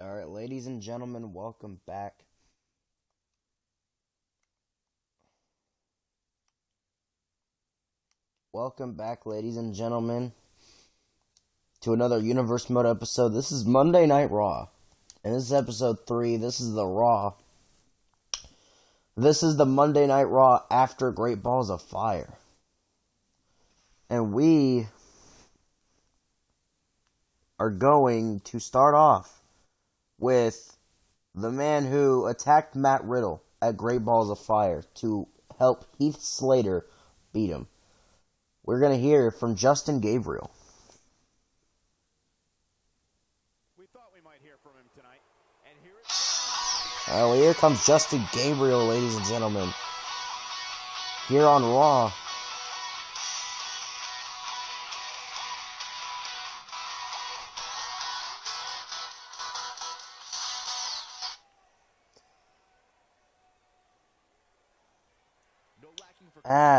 Alright, ladies and gentlemen, welcome back. Welcome back, ladies and gentlemen, to another Universe Mode episode. This is Monday Night Raw. And this is episode 3. This is the Raw. This is the Monday Night Raw after Great Balls of Fire. And we are going to start off with the man who attacked Matt Riddle at Great Balls of Fire to help Heath Slater beat him. We're going to hear from Justin Gabriel. We thought we might hear from him tonight. And here Well, here comes Justin Gabriel, ladies and gentlemen. Here on Raw.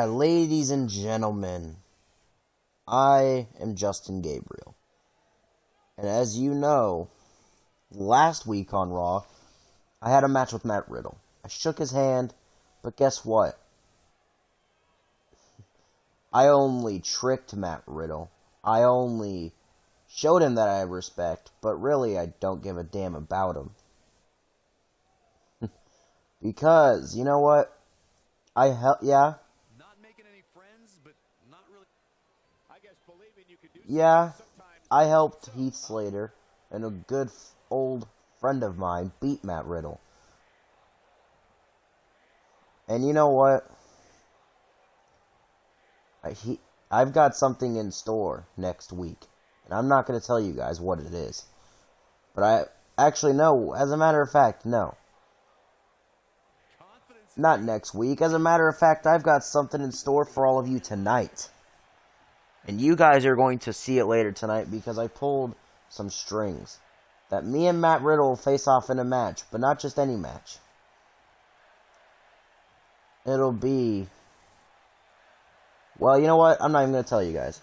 Ladies and gentlemen, I am Justin Gabriel. And as you know, last week on Raw, I had a match with Matt Riddle. I shook his hand, but guess what? I only tricked Matt Riddle. I only showed him that I have respect, but really I don't give a damn about him. Because, you know what? I helped Heath Slater and a good old friend of mine beat Matt Riddle. And you know what? I've got something in store next week. And I'm not going to tell you guys what it is. But I actually know, as a matter of fact, no. Not next week. As a matter of fact, I've got something in store for all of you tonight. And you guys are going to see it later tonight because I pulled some strings. That me and Matt Riddle will face off in a match, but not just any match. It'll be... Well, you know what? I'm not even going to tell you guys.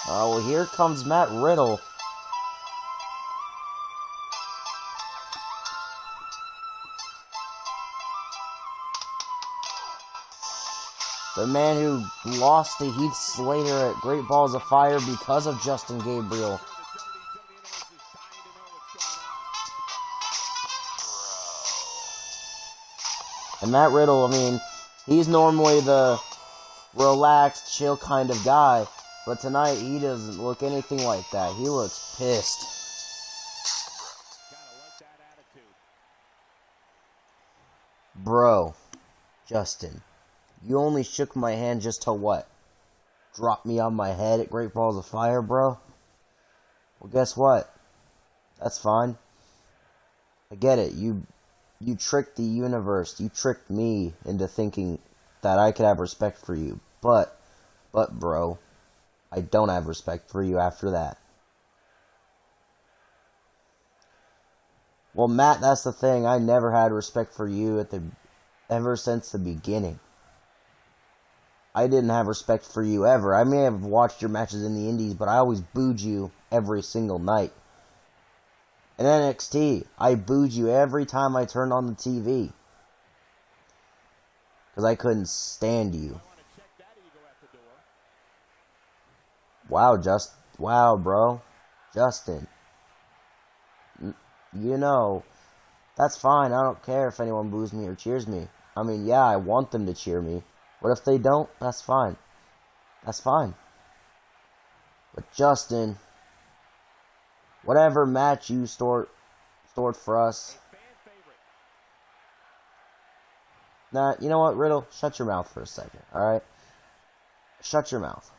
Oh, well, here comes Matt Riddle. The man who lost to Heath Slater at Great Balls of Fire because of Justin Gabriel. And Matt Riddle, I mean, he's normally the relaxed, chill kind of guy. But tonight, he doesn't look anything like that. He looks pissed. Bro, Justin. You only shook my hand just to what? Drop me on my head at Great Balls of Fire, bro? Well, guess what? That's fine. I get it. You tricked the universe. You tricked me into thinking that I could have respect for you. But, bro, I don't have respect for you after that. Well, Matt, that's the thing. I never had respect for you ever since the beginning. I didn't have respect for you ever. I may have watched your matches in the Indies, but I always booed you every single night. In NXT, I booed you every time I turned on the TV. Because I couldn't stand you. Wow, bro. Justin. You know, that's fine. I don't care if anyone boos me or cheers me. I mean, yeah, I want them to cheer me. But if they don't, that's fine. That's fine. But Justin, whatever match you stored for us. Nah, you know what, Riddle? Shut your mouth for a second, alright? Shut your mouth.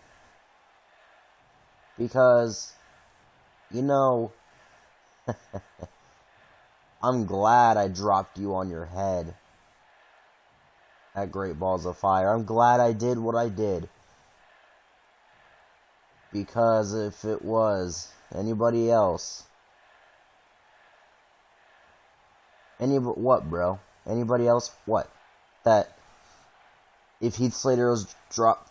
Because, you know, I'm glad I dropped you on your head at Great Balls of Fire. I'm glad I did what I did. Because if it was anybody else... What, bro? Anybody else? What? That if Heath Slater was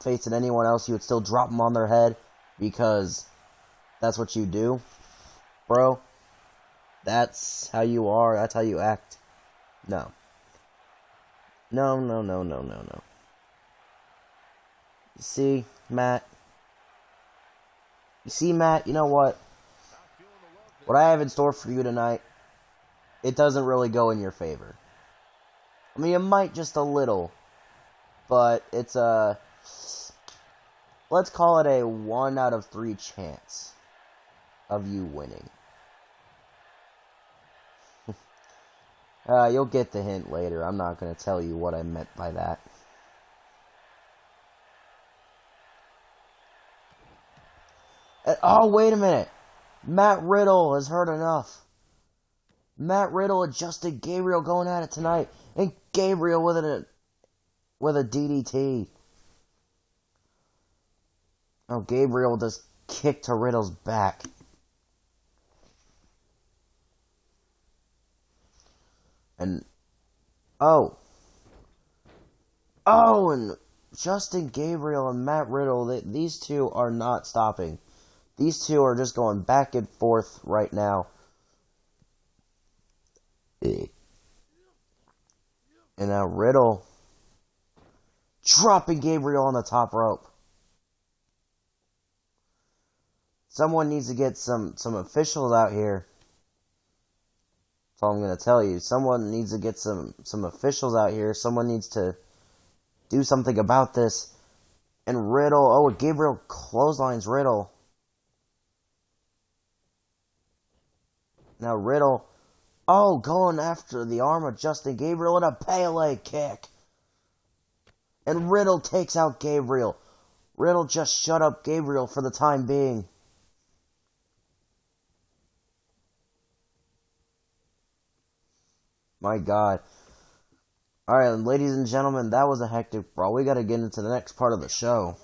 facing anyone else, you would still drop them on their head? Because that's what you do? bro. That's how you are. That's how you act. No. No, no, no, no, no, no. You see, Matt? You see, Matt? You know what? What I have in store for you tonight, it doesn't really go in your favor. I mean, it might just a little, but it's a, let's call it a 1 out of 3 chance of you winning. You'll get the hint later. I'm not going to tell you what I meant by that. Oh, wait a minute. Matt Riddle has heard enough. Matt Riddle and Justin Gabriel going at it tonight. And Gabriel with a DDT. Oh, Gabriel just kicked to Riddle's back. And, oh, and Justin Gabriel and Matt Riddle, these two are not stopping. These two are just going back and forth right now. And now Riddle dropping Gabriel on the top rope. Someone needs to get some officials out here. That's all I'm going to tell you. Someone needs to get some officials out here. Someone needs to do something about this. And Riddle, oh, Gabriel clotheslines Riddle. Now Riddle, oh, going after the arm of Justin Gabriel and a Pele kick. And Riddle takes out Gabriel. Riddle just shut up Gabriel for the time being. My God. Alright, ladies and gentlemen, that was a hectic brawl. We got to get into the next part of the show.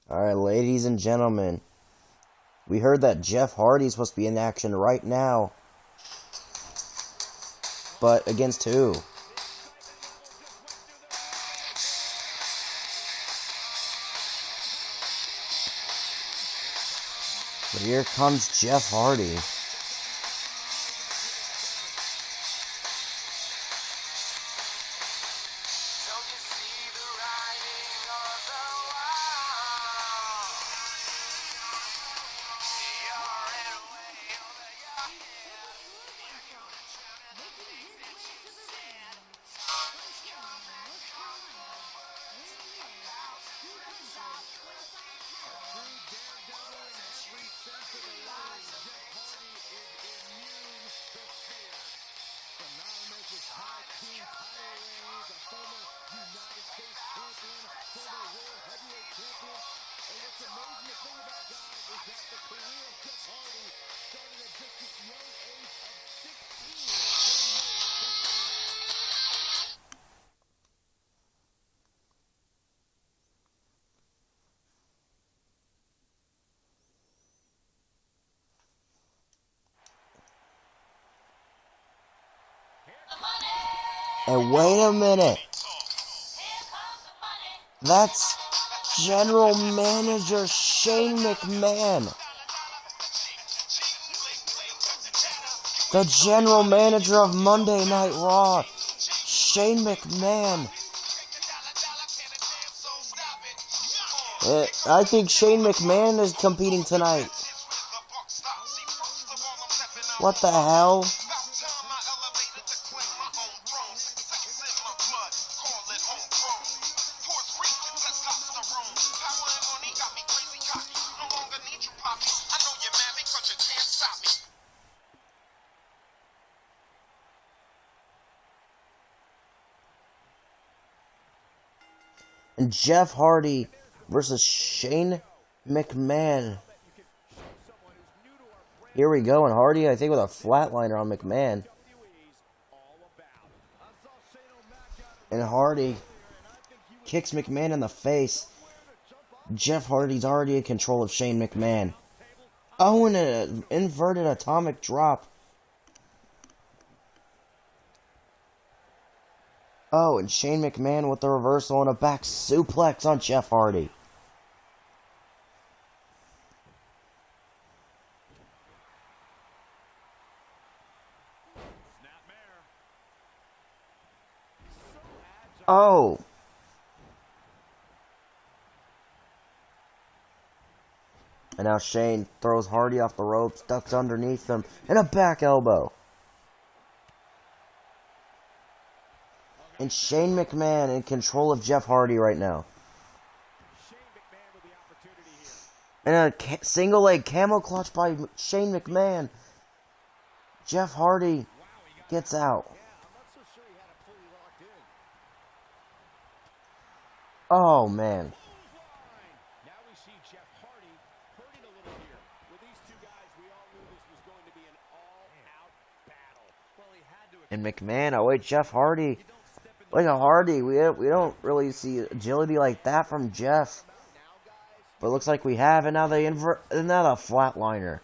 Alright, ladies and gentlemen, we heard that Jeff Hardy's supposed to be in action right now. But against who? But here comes Jeff Hardy. And wait a minute. That's General Manager Shane McMahon. The General Manager of Monday Night Raw, Shane McMahon. I think Shane McMahon is competing tonight. What the hell? And Jeff Hardy versus Shane McMahon. Here we go, and Hardy, I think, with a flatliner on McMahon. And Hardy kicks McMahon in the face. Jeff Hardy's already in control of Shane McMahon. Oh, and an inverted atomic drop. Oh, and Shane McMahon with the reversal and a back suplex on Jeff Hardy. Oh. And now Shane throws Hardy off the ropes, ducks underneath him, and a back elbow. And Shane McMahon in control of Jeff Hardy right now. And a single leg camel clutch by Shane McMahon. Jeff Hardy gets out. Oh, man. Now we see Jeff Hardy hurting a little here. With these two guys, we all knew this was going to be an all-out battle. Well, he had to. And McMahon, oh wait, Jeff Hardy. Look at Hardy. We don't really see agility like that from Jeff. But it looks like we have, and now they invert, and now the flatliner.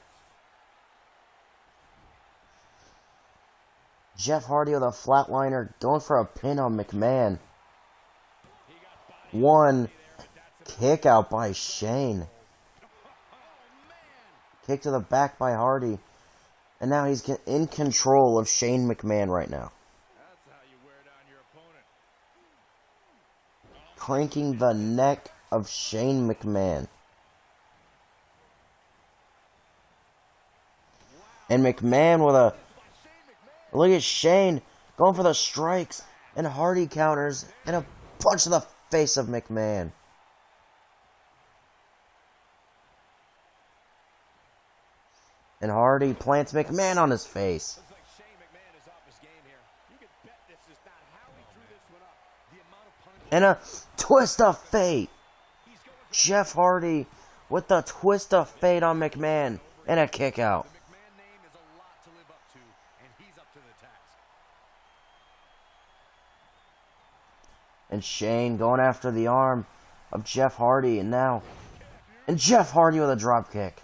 Jeff Hardy with a flatliner going for a pin on McMahon. One kick out by Shane. Kick to the back by Hardy. And now he's in control of Shane McMahon right now. Cranking the neck of Shane McMahon. And McMahon with a... Look at Shane going for the strikes. And Hardy counters. And a punch to the face of McMahon. And Hardy plants McMahon on his face. And a twist of fate. Jeff Hardy with the twist of fate on McMahon. And a kick out. And Shane going after the arm of Jeff Hardy. And now. And Jeff Hardy with a drop kick.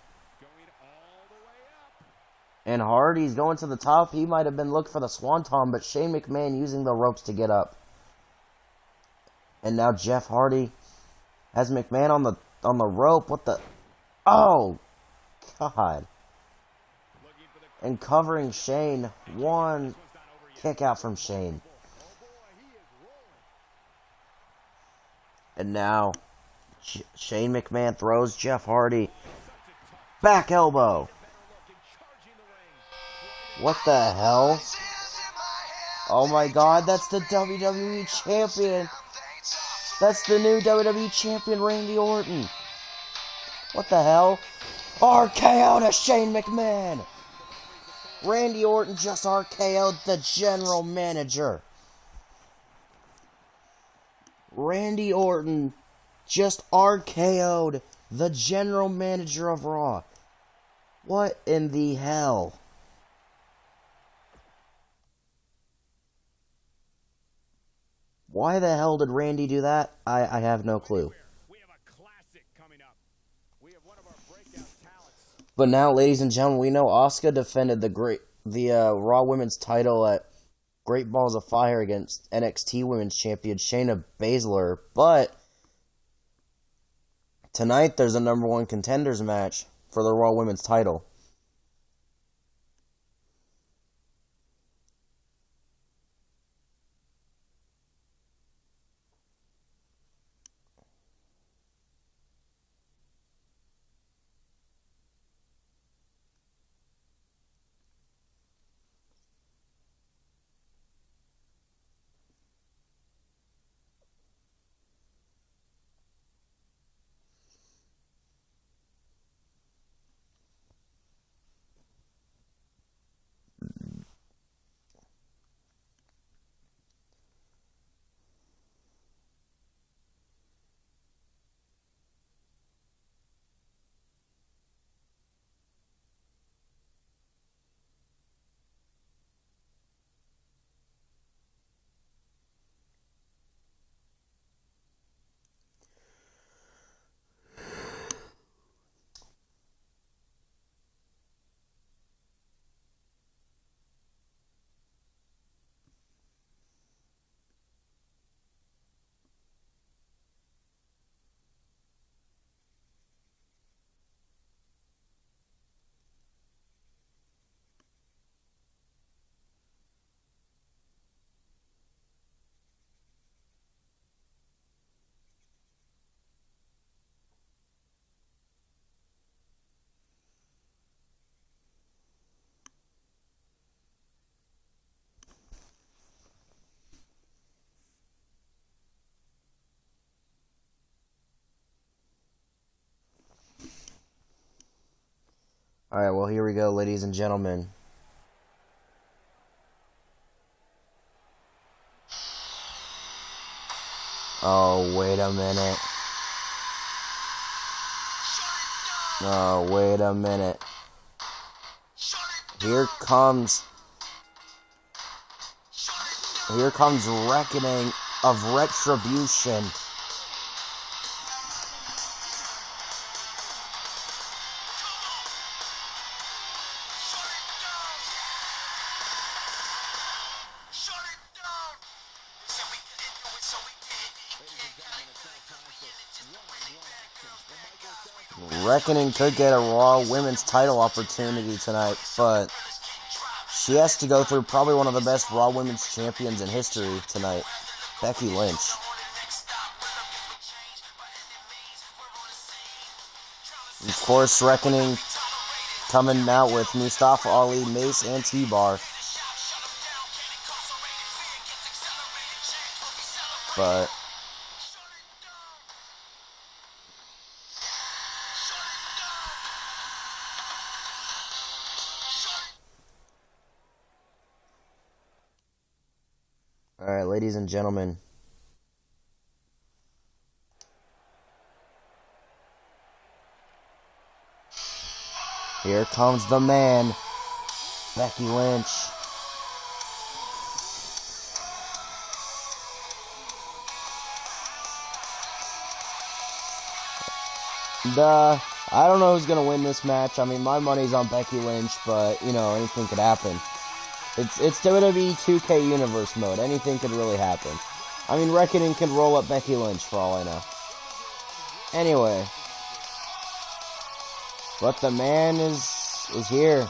And Hardy's going to the top. He might have been looking for the swanton, but Shane McMahon using the ropes to get up. And now Jeff Hardy has McMahon on the rope. What the? Oh, God! And covering Shane. One kick out from Shane. And now Shane McMahon throws Jeff Hardy. Back elbow. What the hell? Oh my God, that's the WWE Champion. That's the new WWE Champion, Randy Orton. What the hell? RKO to Shane McMahon. Randy Orton just RKO'd the general manager. Randy Orton just RKO'd the general manager of Raw. What in the hell? Why the hell did Randy do that? I have no clue. We have a classic coming up. We have one of our breakout talents. But now, ladies and gentlemen, we know Asuka defended the Raw Women's title at Great Balls of Fire against NXT Women's Champion Shayna Baszler. But tonight there's a #1 contenders match for the Raw Women's title. Alright, well, here we go, ladies and gentlemen. Oh, wait a minute. Oh, wait a minute. Here comes reckoning of retribution. Reckoning could get a Raw Women's title opportunity tonight, but she has to go through probably one of the best Raw Women's champions in history tonight, Becky Lynch. Of course, Reckoning coming out with Mustafa Ali, Mace, and T-Bar. But alright, ladies and gentlemen. Here comes the man, Becky Lynch. I don't know who's going to win this match. I mean, my money's on Becky Lynch, but, you know, anything could happen. It's WWE2K Universe mode. Anything could really happen. I mean, Reckoning could roll up Becky Lynch for all I know. Anyway. But the man is here.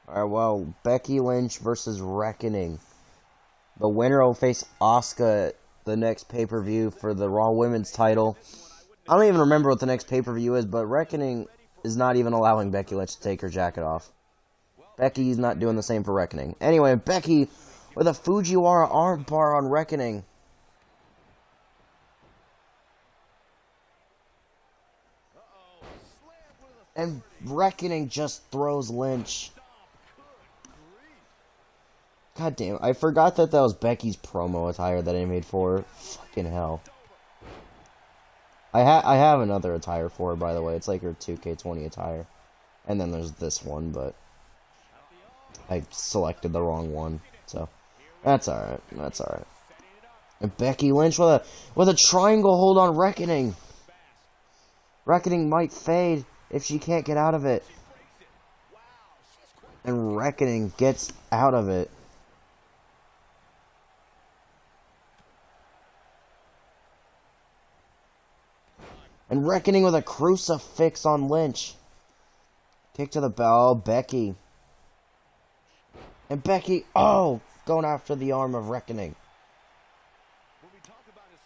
Alright, well, Becky Lynch versus Reckoning. The winner will face Asuka at the next pay-per-view for the Raw Women's title. I don't even remember what the next pay-per-view is, but Reckoning is not even allowing Becky Lynch to take her jacket off. Becky's not doing the same for Reckoning. Anyway, Becky with a Fujiwara armbar on Reckoning. And Reckoning just throws Lynch. God damn, I forgot that was Becky's promo attire that I made for her. Fucking hell. I have another attire for her, by the way. It's like her 2K20 attire. And then there's this one, but I selected the wrong one. So, that's alright. That's alright. And Becky Lynch with a triangle hold on Reckoning. Reckoning might fade if she can't get out of it. And Reckoning gets out of it. And Reckoning with a crucifix on Lynch. Kick to the bell, Becky. And Becky, oh, going after the arm of Reckoning.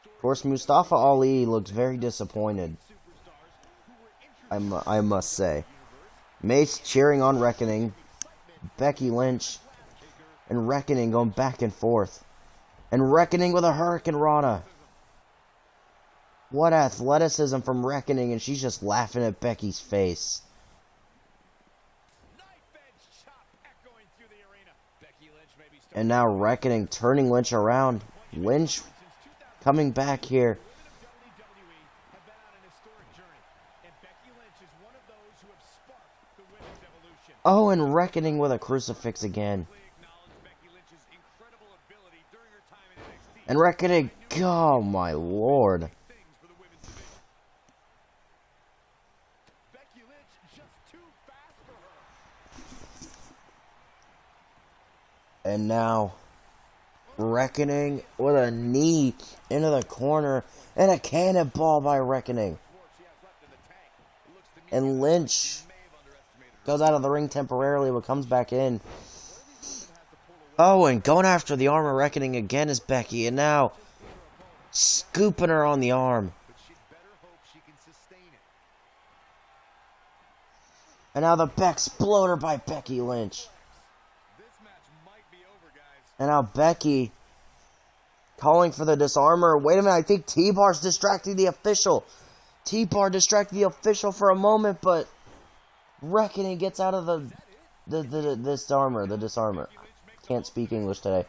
Of course, Mustafa Ali looks very disappointed. I must say. Mace cheering on Reckoning. Becky Lynch. And Reckoning going back and forth. And Reckoning with a Hurricane Rana. What athleticism from Reckoning, and she's just laughing at Becky's face. And now Reckoning turning Lynch around. Lynch coming back here. Oh, and Reckoning with a crucifix again. And Reckoning, oh my lord. And now, Reckoning with a knee into the corner and a cannonball by Reckoning. And Lynch goes out of the ring temporarily but comes back in. Oh, and going after the arm of Reckoning again is Becky. And now, scooping her on the arm. And now the back exploder by Becky Lynch. This match might be over, guys. And now Becky calling for the disarmer. Wait a minute, I think T-Bar's distracting the official. T-Bar distracted the official for a moment, but Reckoning gets out of the disarmer. Can't speak English today.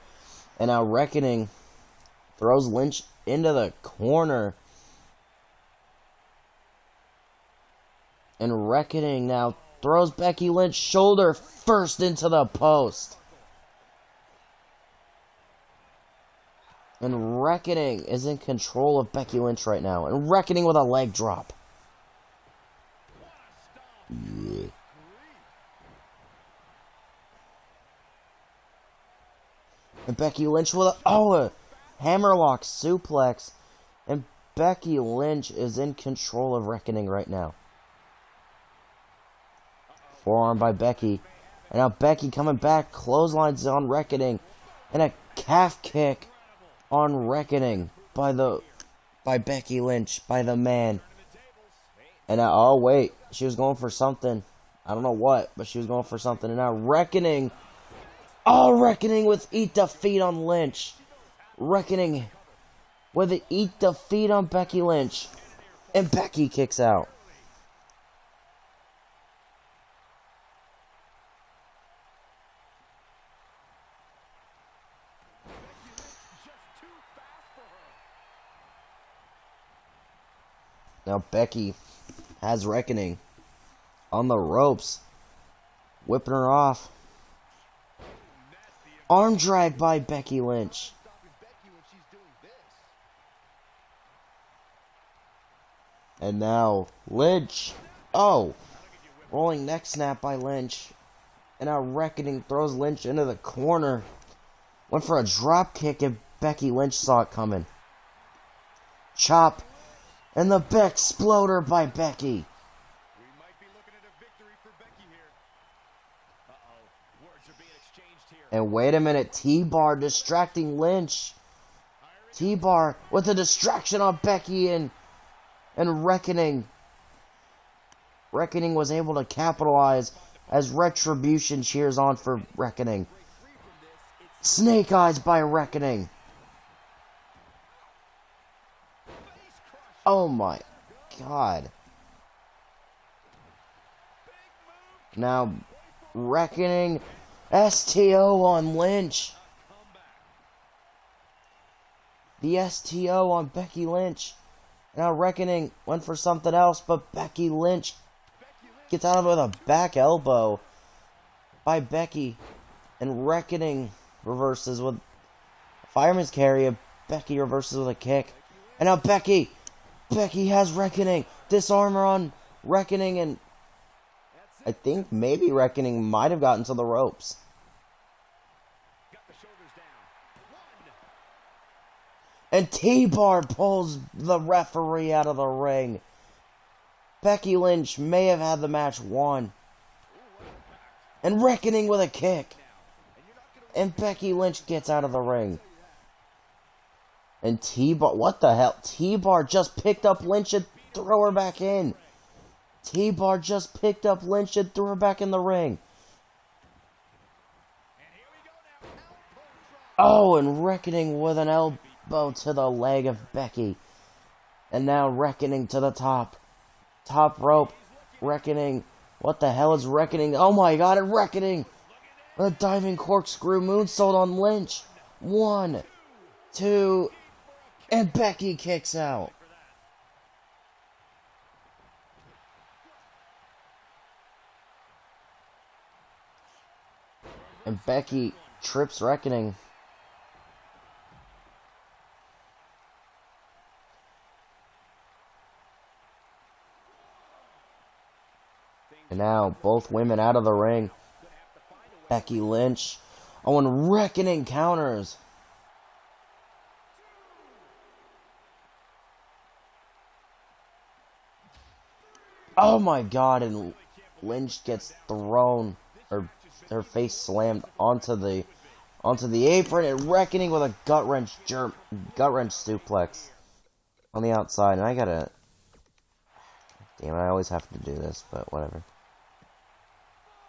And now Reckoning throws Lynch into the corner. And Reckoning now throws Becky Lynch shoulder first into the post. And Reckoning is in control of Becky Lynch right now. And Reckoning with a leg drop. Yeah. And Becky Lynch with a hammerlock suplex. And Becky Lynch is in control of Reckoning right now. Forearm by Becky. And now Becky coming back. Clotheslines on Reckoning. And a calf kick on Reckoning by Becky Lynch, by the man. And now, oh wait, she was going for something. I don't know what, but she was going for something. And now Reckoning. Oh, Reckoning with eat defeat on Lynch. Reckoning with an eat defeat on Becky Lynch. And Becky kicks out. Now Becky has Reckoning on the ropes. Whipping her off. Arm drag by Becky Lynch. And now Lynch. Oh. Rolling neck snap by Lynch. And now Reckoning throws Lynch into the corner. Went for a drop kick and Becky Lynch saw it coming. Chop. And the back exploder by Becky. We might be looking at a victory for Becky here. Uh-oh. Words are being exchanged here. And wait a minute. T-Bar distracting Lynch. T-Bar with a distraction on Becky and Reckoning. Reckoning was able to capitalize as Retribution cheers on for Reckoning. Snake Eyes by Reckoning. Oh my God. Now, Reckoning STO on Lynch. The STO on Becky Lynch. Now Reckoning went for something else, but Becky Lynch gets out of it with a back elbow by Becky. And Reckoning reverses with fireman's carry. Becky reverses with a kick. And now Becky has Reckoning. Disarmor on Reckoning, and I think maybe Reckoning might have gotten to the ropes. And T-Bar pulls the referee out of the ring. Becky Lynch may have had the match won. And Reckoning with a kick. And Becky Lynch gets out of the ring. And T-Bar, what the hell? T-Bar just picked up Lynch and threw her back in. T-Bar just picked up Lynch and threw her back in the ring. Oh, and Reckoning with an elbow to the leg of Becky. And now Reckoning to the top. Top rope. Reckoning. What the hell is Reckoning? Oh my God, and Reckoning. A diving corkscrew moonsault on Lynch. 1, 2... And Becky kicks out. And Becky trips Reckoning. And now both women out of the ring. Becky Lynch. Oh, and Reckoning counters. Oh my God, and Lynch gets thrown, or her face slammed onto the apron, and Reckoning with a gut wrench suplex on the outside. And I gotta, damn it, I always have to do this, but whatever.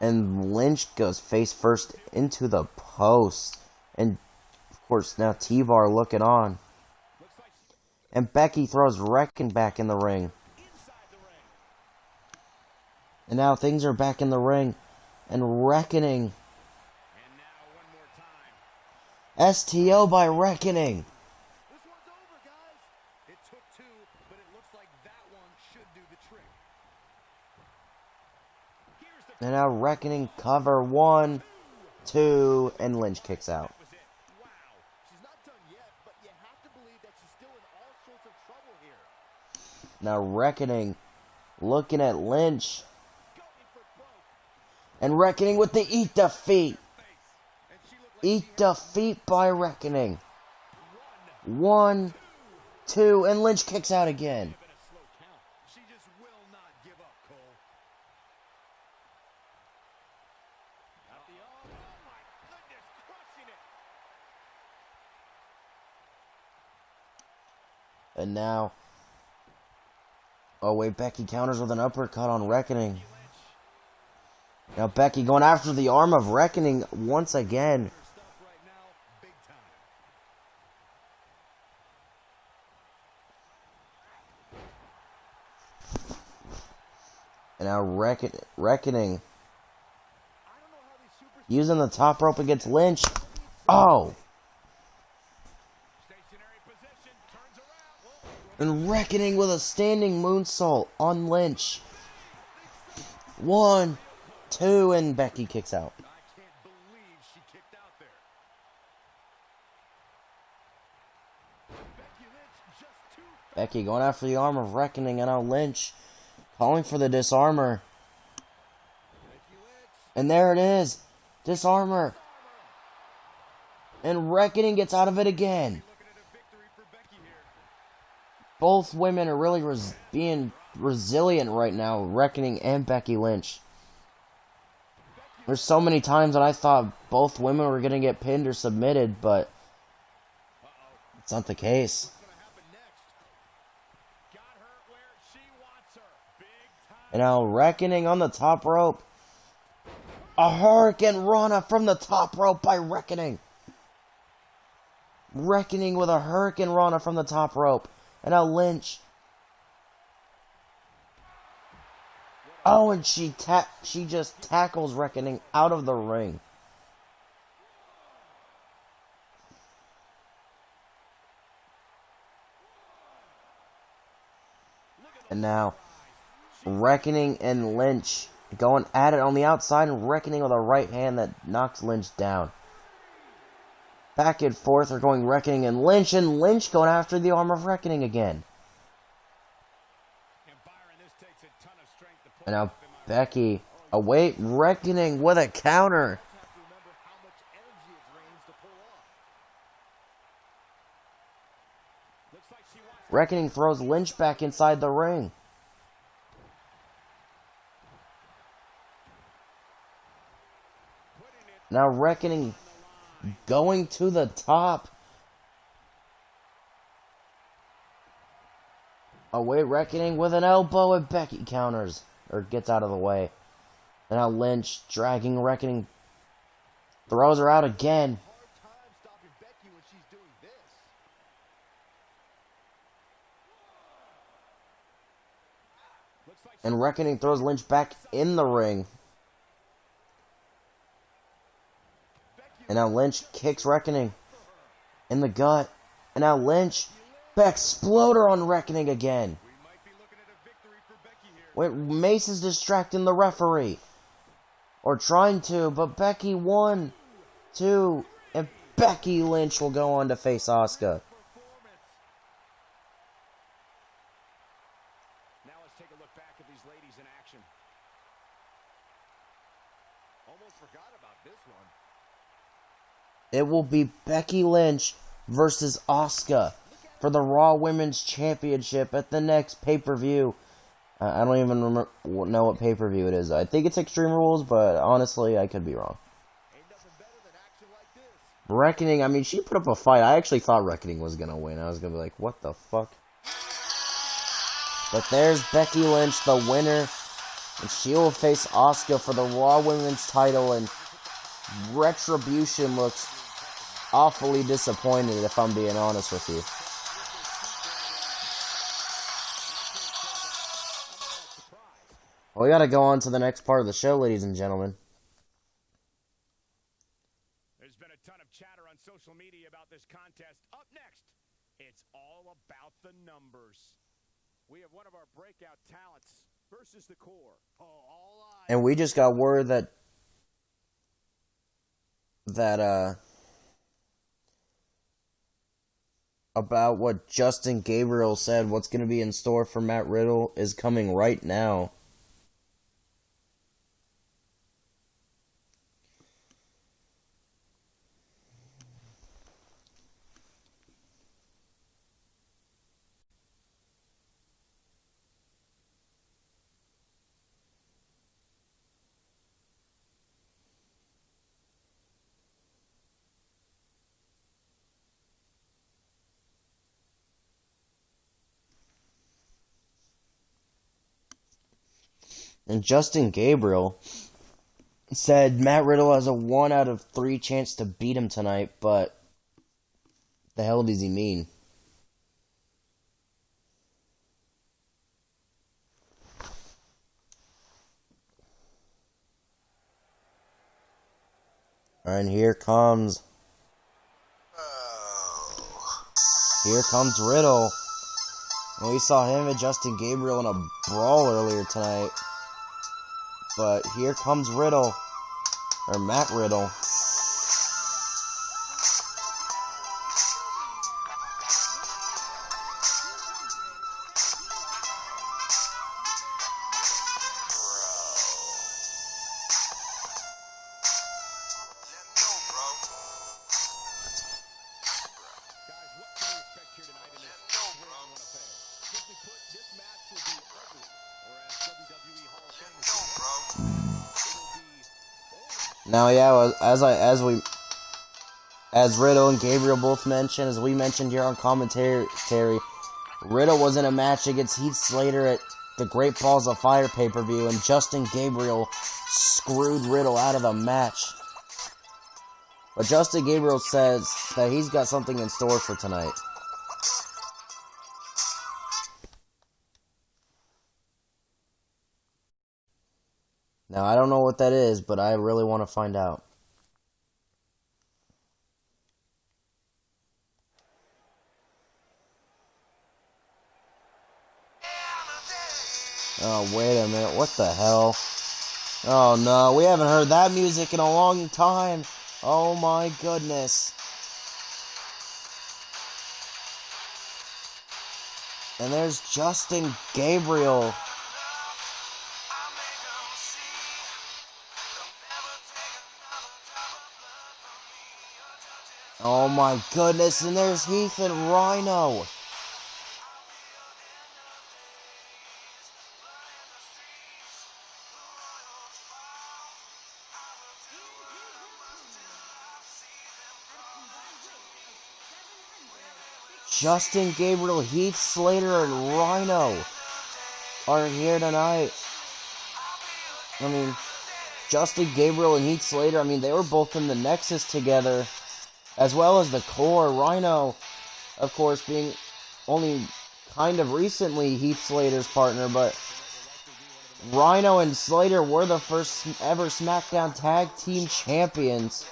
And Lynch goes face first into the post. And, of course, now T-Bar looking on. And Becky throws Reckoning back in the ring. And now things are back in the ring. And Reckoning. STO by Reckoning. This one's over, guys. It took two, but it looks like that one should do the trick. Here's the And now Reckoning cover 1, 2, and Lynch kicks out. That was it. Wow. She's not done yet, but you have to believe that she's still in all sorts of trouble here. Now Reckoning looking at Lynch. Going for broke. And Reckoning with the eat defeat. And she looked like Eat defeat by Reckoning. 1, 2, and Lynch kicks out again. been a slow count. She just will not give up, Cole. Out the arm. Oh my goodness, crushing it. And now, oh wait, Becky counters with an uppercut on Reckoning. Now Becky going after the arm of Reckoning once again. Her stuff right now, big time. And now Reckoning I don't know how these super using the top rope against Lynch. Oh! stationary position turns around. And Reckoning with a standing moonsault on Lynch. 1, 2, and Becky kicks out. I can't believe she kicked out there. Becky Lynch just too fast. Becky going after the arm of Reckoning, and now Lynch calling for the disarmer. Becky Lynch. And there it is. Disarmer. And Reckoning gets out of it again. Looking at a victory for Becky here. Both women are really being resilient right now, Reckoning and Becky Lynch. There's so many times that I thought both women were going to get pinned or submitted, but it's not the case. What's gonna happen next? Got her where she wants her. Big time. And now Reckoning on the top rope. A Hurricane Rana from the top rope by Reckoning. Reckoning with a Hurricane Rana from the top rope. And now Lynch. Oh, and she just tackles Reckoning out of the ring. And now Reckoning and Lynch going at it on the outside, and Reckoning with a right hand that knocks Lynch down. Back and forth are going Reckoning and Lynch going after the arm of Reckoning again. And Byron, this takes a ton of strength to pull And now off, in my Becky, await Reckoning with a counter. opinion. You have to remember how much energy it drains to pull off. Looks like she wants Reckoning throws Lynch back inside the ring. putting it Now Reckoning going to the top. Away Reckoning with an elbow, and Becky counters, or gets out of the way. And now Lynch dragging Reckoning, throws her out again. hard time stopping Becky when she's doing this. Looks like And Reckoning throws Lynch back in the ring. And now Lynch kicks Reckoning in the gut. And now Lynch exploder on Reckoning again. we might be looking at a victory for Becky here. Wait, Mace is distracting the referee. Or trying to, but Becky 1, 2, and Becky Lynch will go on to face Asuka. Performance. Now let's take a look back at these ladies in action. Almost forgot about this one. It will be Becky Lynch versus Asuka for the Raw Women's Championship at the next pay-per-view. I don't even know what pay-per-view it is. I think it's Extreme Rules, but honestly, I could be wrong. Ain't nothing better than action like this. Reckoning, I mean, she put up a fight. I actually thought Reckoning was going to win. I was going to be like, what the fuck? But there's Becky Lynch, the winner And she will face Asuka for the Raw Women's title, and Retribution looks awfully disappointed, if I'm being honest with you. Well, we gotta go on to the next part of the show, ladies and gentlemen. There's been a ton of chatter on social media about this contest. Up next, it's all about the numbers. We have one of our breakout talents versus the core. Oh, all eyes. And we just got word that about what Justin Gabriel said, what's going to be in store for Matt Riddle is coming right now. And Justin Gabriel said Matt Riddle has a 1 out of 3 chance to beat him tonight, but the hell does he mean? And here comes Riddle. And we saw him and Justin Gabriel in a brawl earlier tonight. But here comes Riddle, or Matt Riddle. Now, yeah, as Riddle and Gabriel both mentioned, as we mentioned here on commentary, Riddle was in a match against Heath Slater at the Great Balls of Fire pay-per-view, and Justin Gabriel screwed Riddle out of the match. But Justin Gabriel says that he's got something in store for tonight. Now, I don't know what that is, but I really want to find out. Oh, wait a minute. What the hell? Oh, no. We haven't heard that music in a long time. Oh, my goodness. And there's Justin Gabriel. Oh my goodness, and there's Heath and Rhino. Justin Gabriel, Heath Slater, and Rhino are here tonight. I mean, Justin Gabriel and Heath Slater, I mean, they were both in the Nexus together, as well as the Core. Rhino, of course, being only kind of recently Heath Slater's partner, but Rhino and Slater were the first ever SmackDown Tag Team Champions.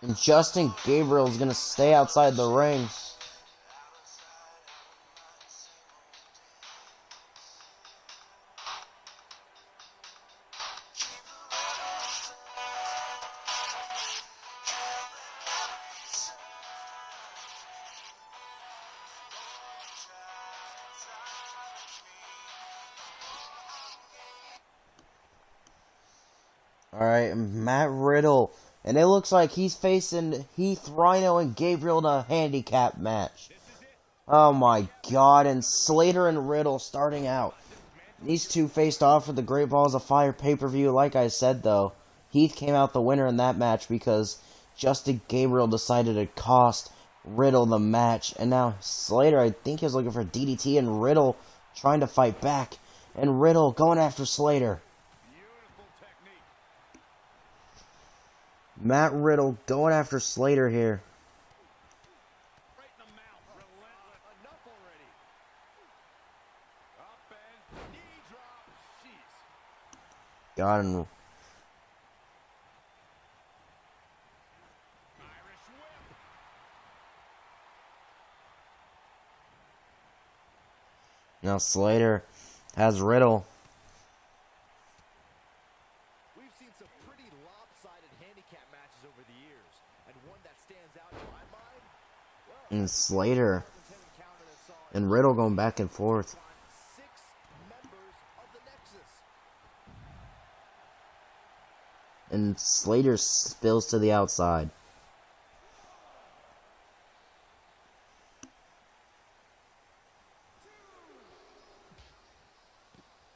And Justin Gabriel is going to stay outside the ring. Alright, Matt Riddle. And it looks like he's facing Heath, Rhino, and Gabriel in a handicap match. Oh my god, and Slater and Riddle starting out. These two faced off for the Great Balls of Fire pay-per-view. Like I said, though, Heath came out the winner in that match because Justin Gabriel decided to cost Riddle the match. And now Slater, I think he was looking for DDT, and Riddle trying to fight back. And Riddle going after Slater. Matt Riddle going after Slater here. Right in the mouth. Relentless. Enough already. Up and knee drop. Jeez. Got him. Irish whip. Now Slater has Riddle. We've seen some pretty lopsided handicap matches over the years, and one that stands out in my mind. Well, And Slater and Riddle going back and forth. 6 members of the Nexus. And Slater spills to the outside.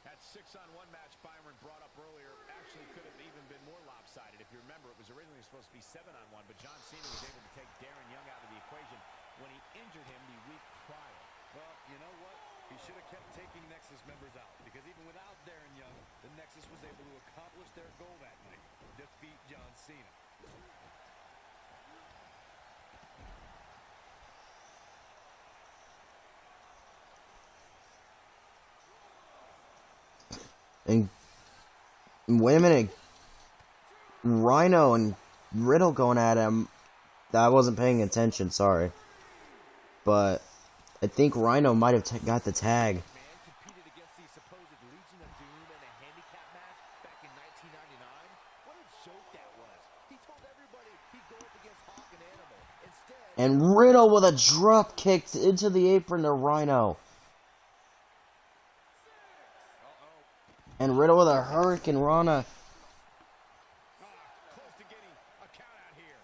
That 6-on-1 match Byron brought up earlier actually could have even been more lopsided. If you remember, it was originally supposed to be 7-on-1, but John Cena was able to take Darren Young out of the equation when he injured him the week prior. Well, you know what? He should have kept taking Nexus members out, because even without Darren Young, the Nexus was able to accomplish their goal that night, defeat John Cena. And wait a minute. Rhino and Riddle going at him. I wasn't paying attention, sorry. But I think Rhino might have got the tag. Man competed against the supposed Legion of Doom in a handicap match back in 1999. What a joke that was. He told everybody he'd go up against Hawk and Animal. Instead, And Riddle with a drop kick into the apron to Rhino. And Riddle with a Hurricane Rana. close to getting a count out here.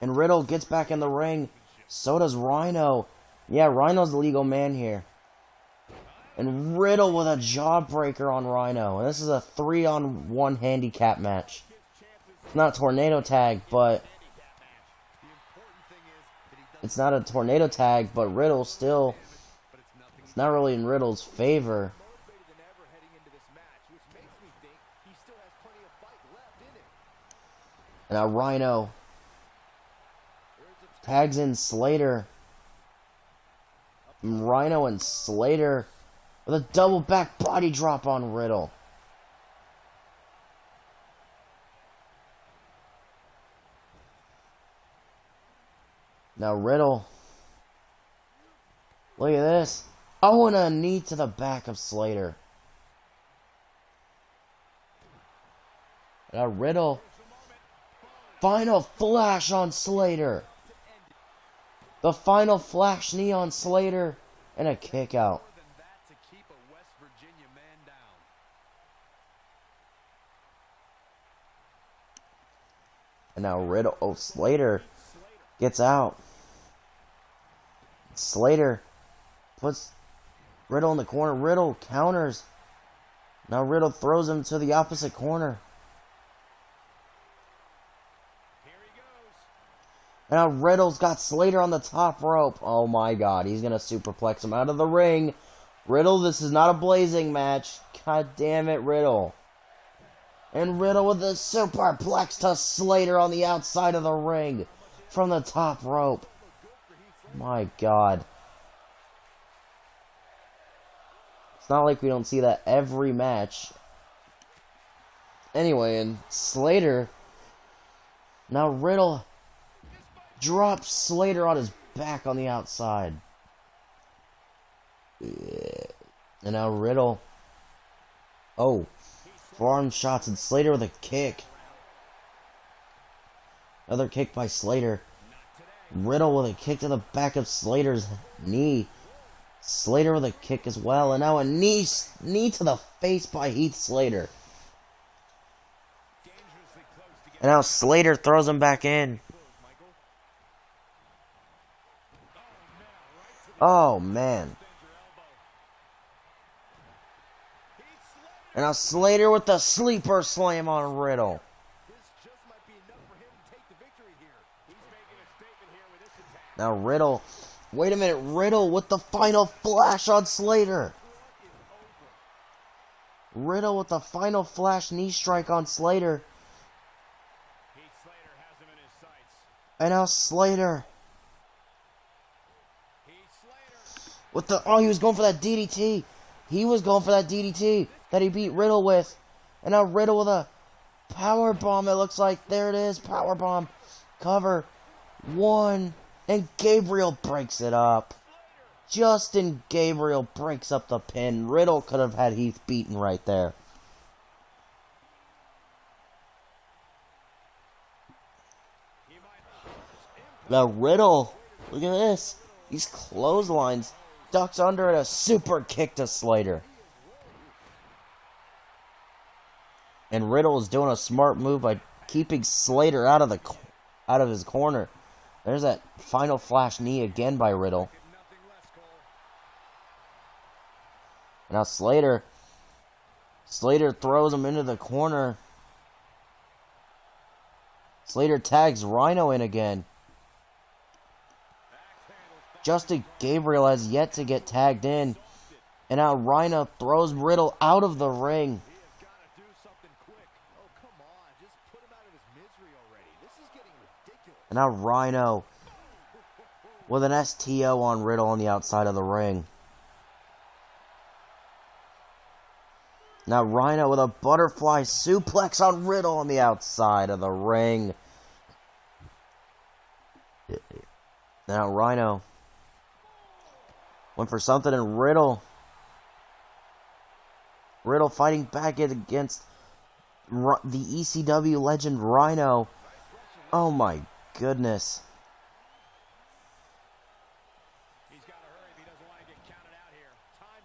And Riddle gets back in the ring. So does Rhino. Yeah, Rhino's the legal man here. And Riddle with a jawbreaker on Rhino. And this is a 3-on-1 handicap match. It's not a tornado tag, but... It's not a tornado tag, but Riddle still... It's not really in Riddle's favor. Motivated than ever heading into this match, which makes me think he still has plenty of fight left in him. And now Rhino tags in Slater. And Rhino and Slater with a double back body drop on Riddle. Now Riddle. Look at this. Oh, and a knee to the back of Slater. Now Riddle. Final flash on Slater. The final flash knee on Slater. And a kick out. More than that to keep a West Virginia man down. And now Riddle. Oh, Slater gets out. Slater puts Riddle in the corner. Riddle counters. Now Riddle throws him to the opposite corner. Here he goes. And now Riddle's got Slater on the top rope. Oh my god, he's going to superplex him out of the ring. Riddle, this is not a blazing match. God damn it, Riddle. And Riddle with a superplex to Slater on the outside of the ring from the top rope. My god. It's not like we don't see that every match. Anyway, and Slater. Now Riddle drops Slater on his back on the outside. And now Riddle. Oh. Forearm shots and Slater with a kick. Another kick by Slater. Riddle with a kick to the back of Slater's knee. Slater with a kick as well. And now a knee to the face by Heath Slater. And now Slater throws him back in. Oh, man. And now Slater with the sleeper slam on Riddle. This just might be enough for him to take the victory here. He's making a statement here with this attack. Now Riddle. Wait a minute. Riddle with the final flash on Slater. Riddle with the final flash knee strike on Slater. Slater has him in his sights. And now Slater. With the, oh, he was going for that DDT. He was going for that DDT that he beat Riddle with. And now Riddle with a power bomb, it looks like. There it is, power bomb. Cover. 1. And Gabriel breaks it up. Justin Gabriel breaks up the pin. Riddle could have had Heath beaten right there. Now Riddle, look at this. These clotheslines. Ducks under it, a super kick to Slater. And Riddle is doing a smart move by keeping Slater out of his corner. There's that final flash knee again by Riddle. Now Slater throws him into the corner. Slater tags Rhino in again. Justin Gabriel has yet to get tagged in. And now Rhino throws Riddle out of the ring. And now Rhino with an STO on Riddle on the outside of the ring. Now Rhino with a butterfly suplex on Riddle on the outside of the ring. Now Rhino went for something, and Riddle fighting back against the ECW legend Rhino. Oh my goodness.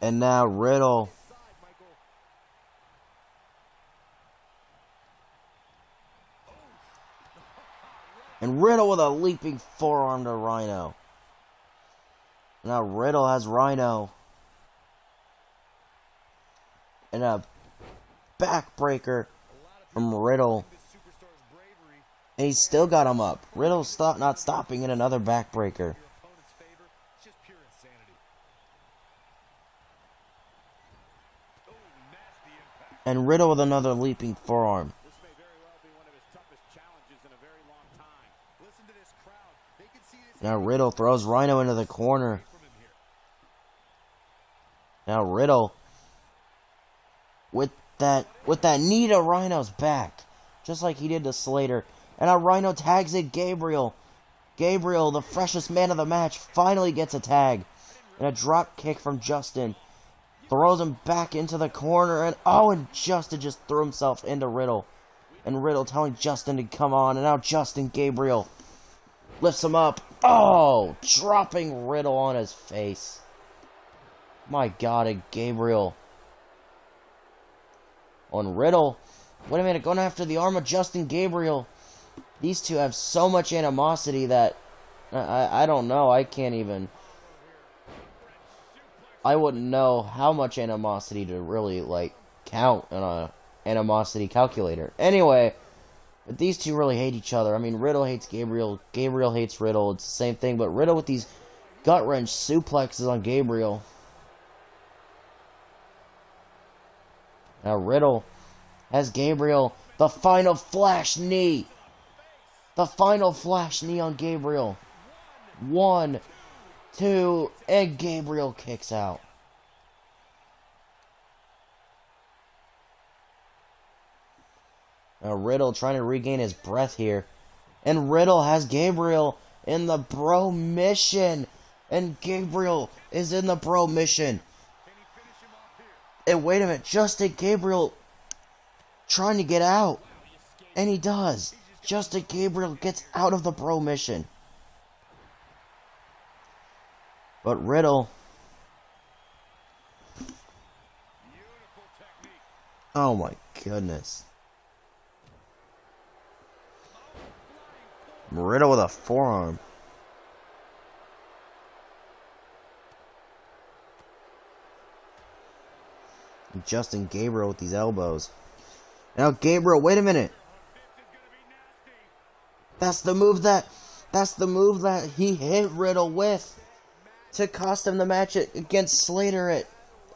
And now Riddle. And Riddle with a leaping forearm to Rhino. Now Riddle has Rhino. And a backbreaker from Riddle. And he's still got him up. Riddle's not stopping in another backbreaker. And Riddle with another leaping forearm. Now Riddle throws Rhino into the corner. Now Riddle with that knee to Rhino's back, just like he did to Slater. And now Rhino tags in Gabriel. Gabriel, the freshest man of the match, finally gets a tag. And a drop kick from Justin throws him back into the corner. And Justin just threw himself into Riddle. And Riddle telling Justin to come on. And now Justin Gabriel lifts him up. Oh, dropping Riddle on his face. My God, and Gabriel on Riddle. Wait a minute, going after the arm of Justin Gabriel. These two have so much animosity that I don't know. I can't even. I wouldn't know how much animosity to really count on a animosity calculator. Anyway. But these two really hate each other. I mean, Riddle hates Gabriel. Gabriel hates Riddle. It's the same thing. But Riddle with these gut-wrench suplexes on Gabriel. Now Riddle has Gabriel. The final flash knee. The final flash knee on Gabriel. 1, 2, and Gabriel kicks out. Now Riddle trying to regain his breath here. And Riddle has Gabriel in the bro mission. And Gabriel is in the bro mission. And wait a minute, Justin Gabriel trying to get out. And he does. Justin Gabriel gets out of the bro mission. But Riddle. Oh my goodness. Riddle with a forearm. Justin Gabriel with these elbows. Now Gabriel, wait a minute. That's the move that That's the move that he hit Riddle with to cost him the match against Slater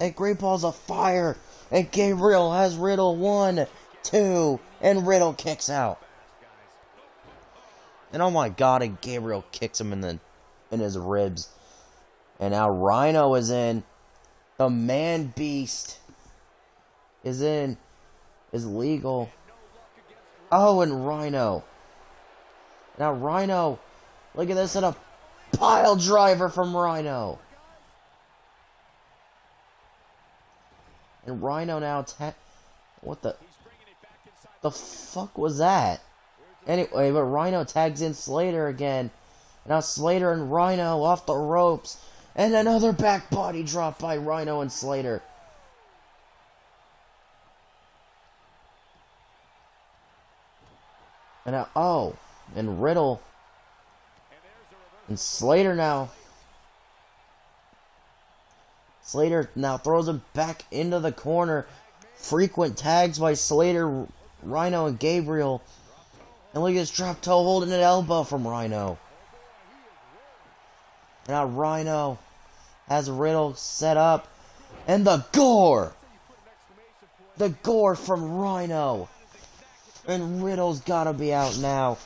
at Great Balls of Fire. And Gabriel has Riddle 1, 2, and Riddle kicks out. And oh my god, and Gabriel kicks him in his ribs. And now Rhino is in. The Man Beast is in. Is legal. Oh, and Rhino. Now Rhino. Look at this, and a pile driver from Rhino. And Rhino now what the fuck was that? Anyway, but Rhino tags in Slater again. Now Slater and Rhino off the ropes. And another back body drop by Rhino and Slater. And now, oh, and Riddle. And Slater now. Slater now throws him back into the corner. Frequent tags by Slater, Rhino, and Gabriel. And look at this drop toe holding an elbow from Rhino. Now Rhino has Riddle set up. And the gore! The gore from Rhino. And Riddle's gotta be out now.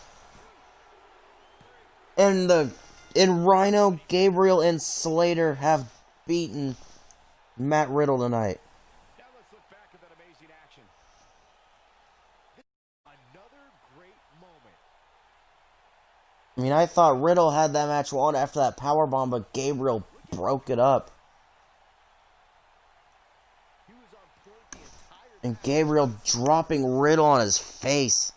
And Rhino, Gabriel, and Slater have beaten Matt Riddle tonight. Now let's look back at that amazing action. Another great moment. I mean, I thought Riddle had that match won after that powerbomb, but Gabriel broke it up. He was on point the entire And Gabriel dropping Riddle on his face.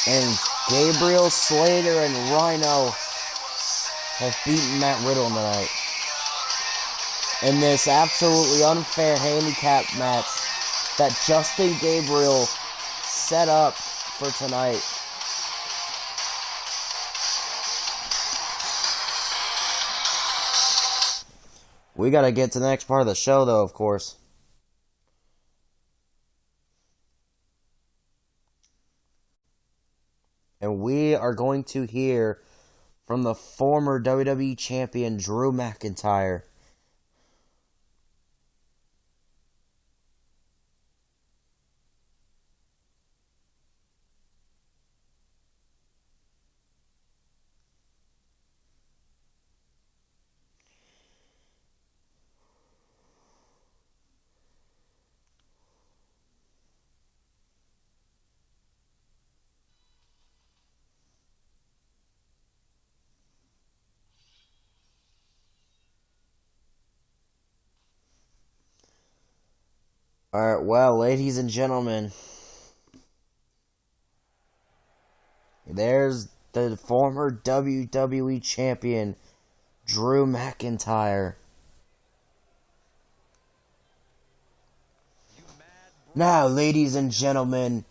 And Gabriel, Slater, and Rhino have beaten Matt Riddle tonight. In this absolutely unfair handicap match that Justin Gabriel set up for tonight. We gotta get to the next part of the show, though, of course. And we are going to hear from the former WWE Champion, Drew McIntyre. Alright, well, ladies and gentlemen, there's the former WWE Champion, Drew McIntyre. Now, ladies and gentlemen,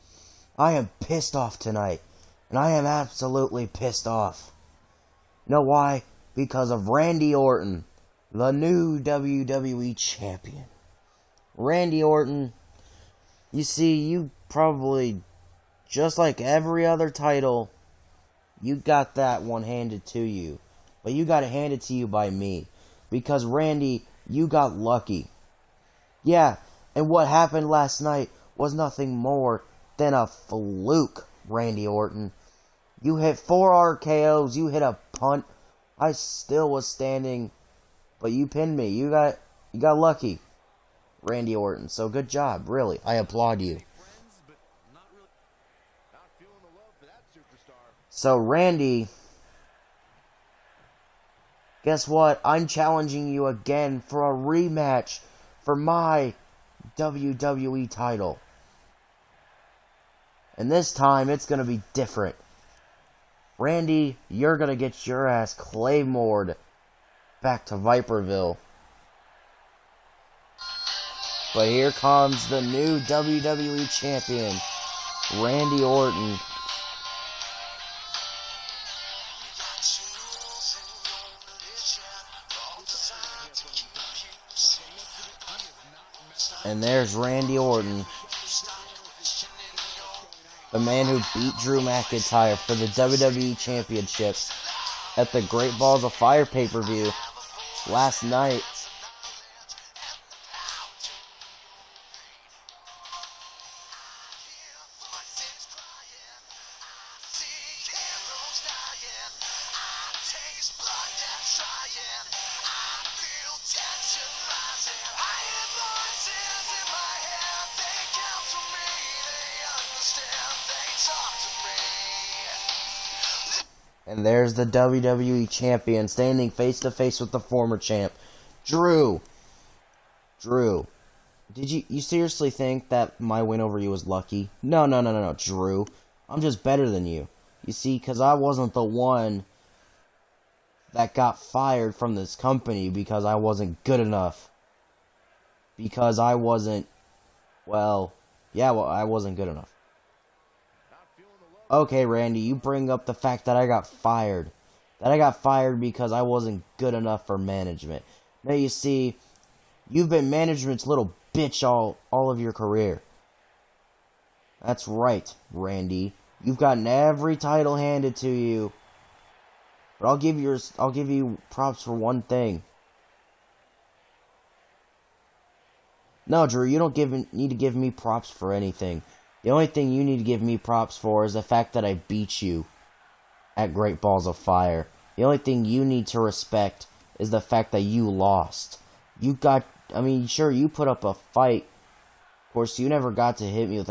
I am pissed off tonight. And I am absolutely pissed off. You know why? Because of Randy Orton, the new WWE Champion. Randy Orton, you see, you probably, just like every other title, you got that one handed to you. But you got it handed to you by me. Because, Randy, you got lucky. Yeah, and what happened last night was nothing more than a fluke, Randy Orton. You hit 4 RKOs, you hit a punt. I still was standing, but you pinned me. You got lucky, Randy Orton. So good job, really. I applaud you. So Randy, guess what? I'm challenging you again for a rematch for my WWE title. And this time it's going to be different. Randy, you're going to get your ass claymored back to Viperville. But here comes the new WWE Champion, Randy Orton. And there's Randy Orton. The man who beat Drew McIntyre for the WWE Championship at the Great Balls of Fire pay-per-view last night. And there's the WWE Champion standing face to face with the former champ, Drew. Drew, did you seriously think that my win over you was lucky? No, Drew. I'm just better than you. You see, because I wasn't the one that got fired from this company because I wasn't good enough. Because I wasn't, I wasn't good enough. Okay, Randy, you bring up the fact that I got fired. That I got fired because I wasn't good enough for management. Now, you see, you've been management's little bitch all of your career. That's right, Randy. You've gotten every title handed to you. But I'll give you props for one thing. No, Drew, you don't need to give me props for anything. The only thing you need to give me props for is the fact that I beat you at Great Balls of Fire. The only thing you need to respect is the fact that you lost. Sure, you put up a fight. Of course, you never got to hit me with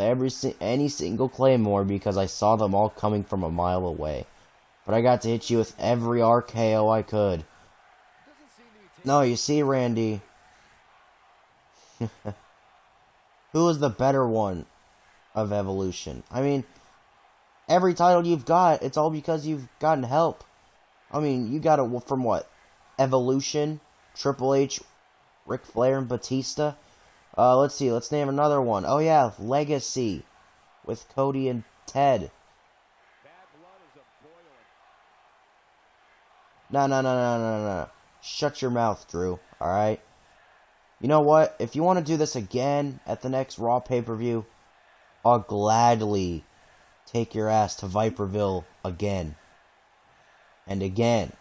any single Claymore because I saw them all coming from a mile away. But I got to hit you with every RKO I could. No, you see, Randy. Who is the better one of Evolution? I mean, every title you've got, it's all because you've gotten help. I mean, you got it from what? Evolution, Triple H, Ric Flair, and Batista. Let's see, let's name another one. Oh yeah, Legacy with Cody and Ted. No. Shut your mouth, Drew, alright? You know what? If you want to do this again at the next Raw pay-per-view, I'll gladly take your ass to Viperville again. And again.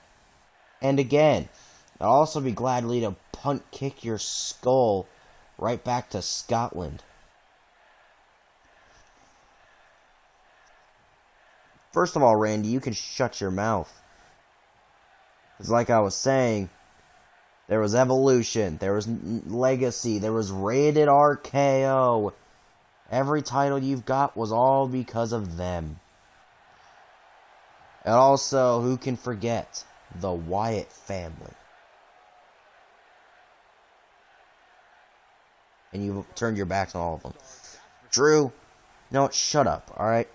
And again. I'll also be gladly to punt kick your skull right back to Scotland. First of all, Randy, you can shut your mouth. Because like I was saying, there was Evolution, there was Legacy, there was Rated RKO. Every title you've got was all because of them. And also, who can forget the Wyatt family? And you've turned your backs on all of them. Drew, no, shut up, alright?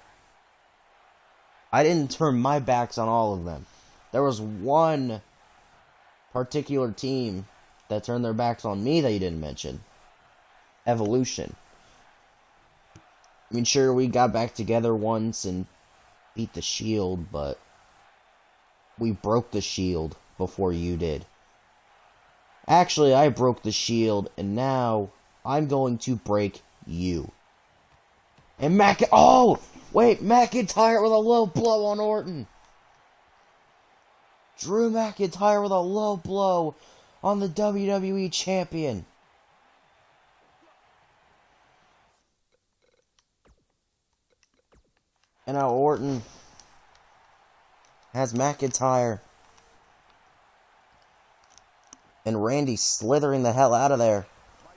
I didn't turn my backs on all of them. There was one particular team that turned their backs on me that you didn't mention. Evolution. I mean, sure, we got back together once and beat the Shield, but we broke the Shield before you did. Actually, I broke the Shield, and now I'm going to break you. And McIntyre with a low blow on Orton. Drew McIntyre with a low blow on the WWE Champion. And now Orton has McIntyre. And Randy slithering the hell out of there.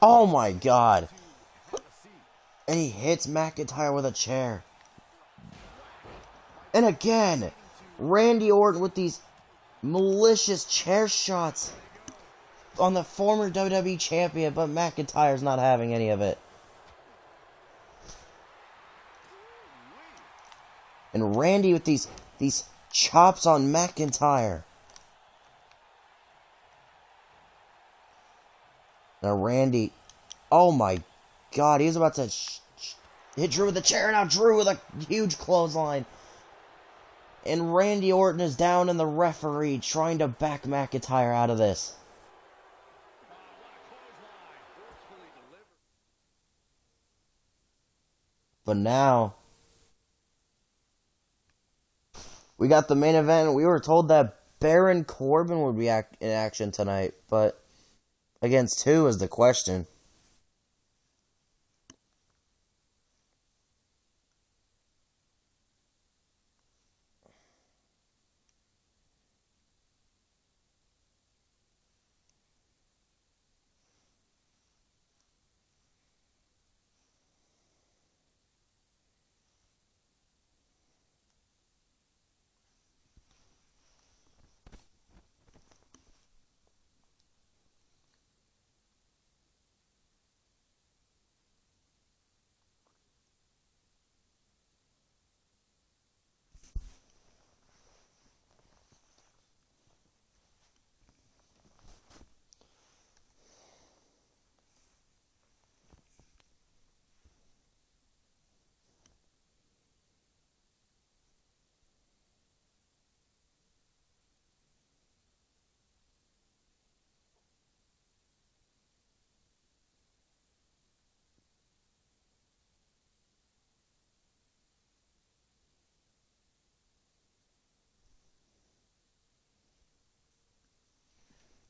Oh my god. And he hits McIntyre with a chair. And again, Randy Orton with these malicious chair shots on the former WWE Champion, but McIntyre's not having any of it. And Randy with these chops on McIntyre. Now Randy, oh my god, he's about to hit Drew with a chair. Now Drew with a huge clothesline. And Randy Orton is down in the referee trying to back McIntyre out of this. But now, We got the main event. We were told that Baron Corbin would be in action tonight, but against who is the question.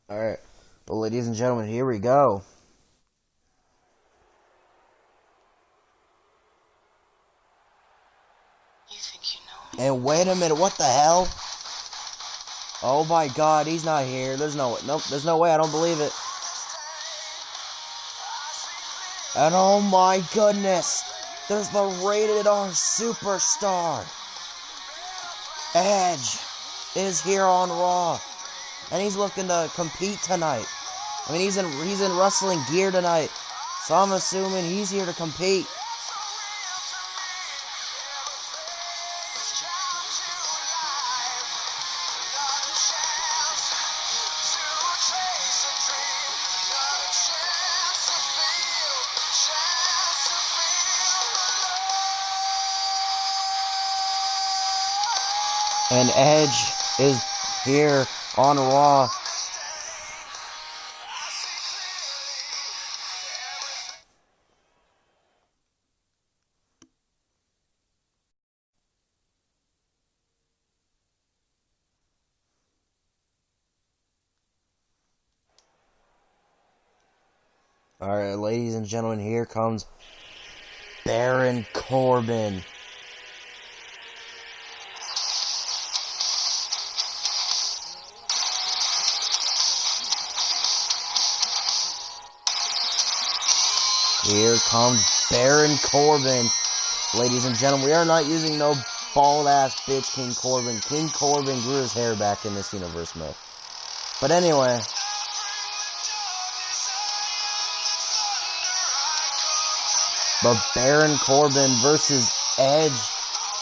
Alright, well, ladies and gentlemen, here we go. You think you know me? And wait a minute, what the hell? Oh my god, he's not here. There's no way, I don't believe it. And oh my goodness, there's the Rated R Superstar. Edge is here on Raw. And he's looking to compete tonight. I mean, he's in wrestling gear tonight. So I'm assuming he's here to compete. And Edge is here on Raw. Alright, ladies and gentlemen, here comes Baron Corbin. Here comes Baron Corbin. Ladies and gentlemen, we are not using no bald-ass bitch King Corbin. King Corbin grew his hair back in this universe, man. But anyway. But Baron Corbin versus Edge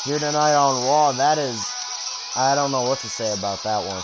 here tonight on Raw. That is, I don't know what to say about that one.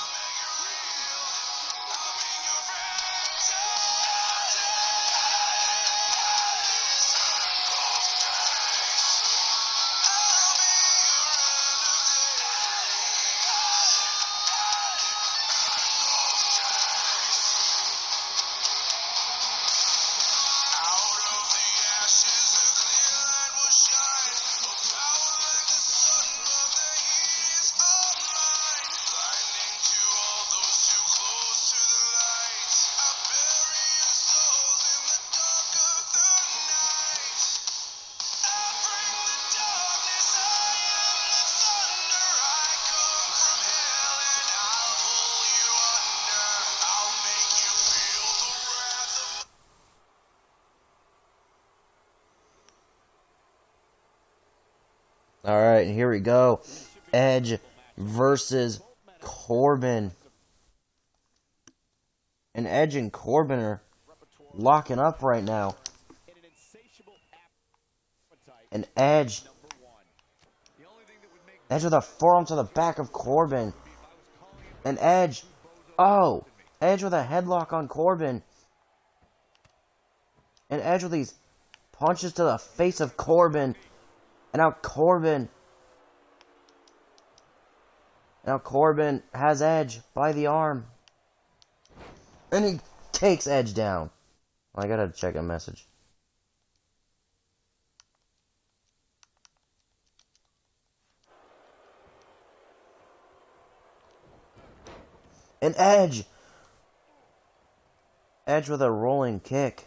Alright, and here we go. Edge versus Corbin. And Edge and Corbin are locking up right now. And Edge with a forearm to the back of Corbin. And Edge. Oh! Edge with a headlock on Corbin. And Edge with these punches to the face of Corbin. And now Corbin has Edge by the arm. And he takes Edge down. I gotta check a message. And Edge! Edge with a rolling kick.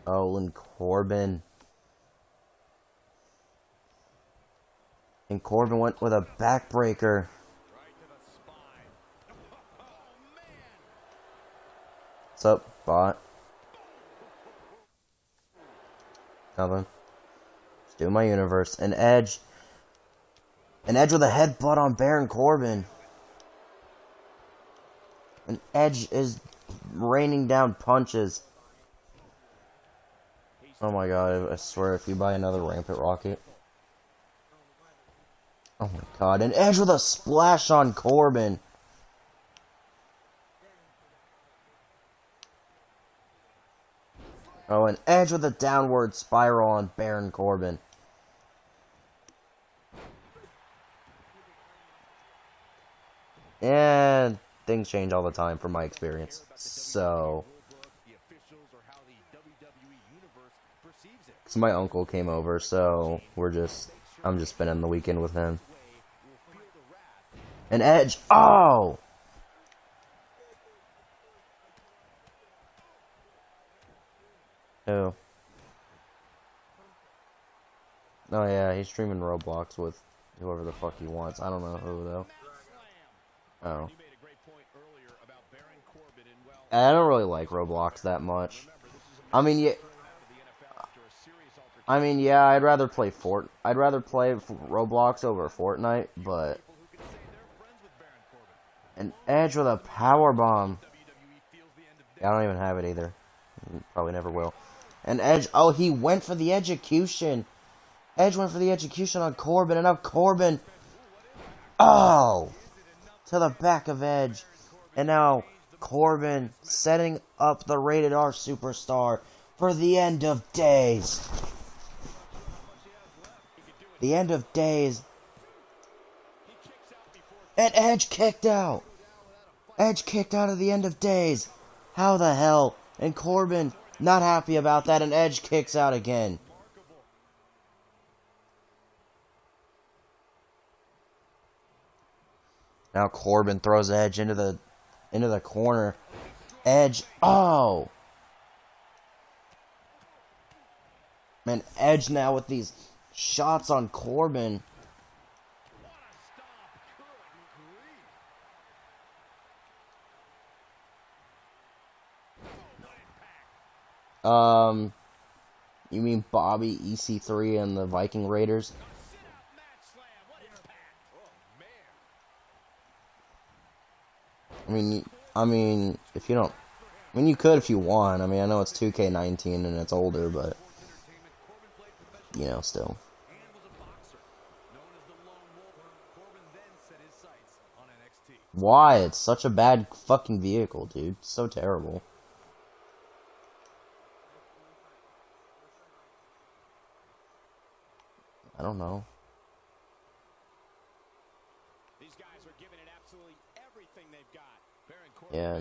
Oh, and Corbin. And Corbin went with a backbreaker. What's up, bot? Nothing. Just do my universe. And Edge. And Edge with a headbutt on Baron Corbin. And Edge is raining down punches. Oh my god, I swear, if you buy another Rampant Rocket. Oh my god, and Edge with a splash on Corbin. Oh, and Edge with a downward spiral on Baron Corbin. And things change all the time from my experience. So, because my uncle came over, so I'm just spending the weekend with him. And Edge, oh! Who? Oh yeah, he's streaming Roblox with whoever the fuck he wants. I don't know who though. Oh. I don't really like Roblox that much. I mean, yeah. I'd rather play Roblox over Fortnite, but an Edge with a power bomb. Yeah, I don't even have it either. Probably never will. And Edge, oh, he went for the execution. Edge went for the execution on Corbin, and now Corbin, oh, to the back of Edge. And now Corbin setting up the Rated R Superstar for the end of days. The end of days. And Edge kicked out. Edge kicked out of the end of days. How the hell? And Corbin not happy about that, and Edge kicks out again. Now Corbin throws Edge into the corner. Edge, oh! Man, Edge now with these shots on Corbin. You mean Bobby, EC3, and the Viking Raiders? I mean, if you don't, I mean, you could if you want. I mean, I know it's 2K19 and it's older, but you know, still. Why? It's such a bad fucking vehicle, dude. It's so terrible. I don't know. These guys are giving it absolutely everything they've got. Yeah,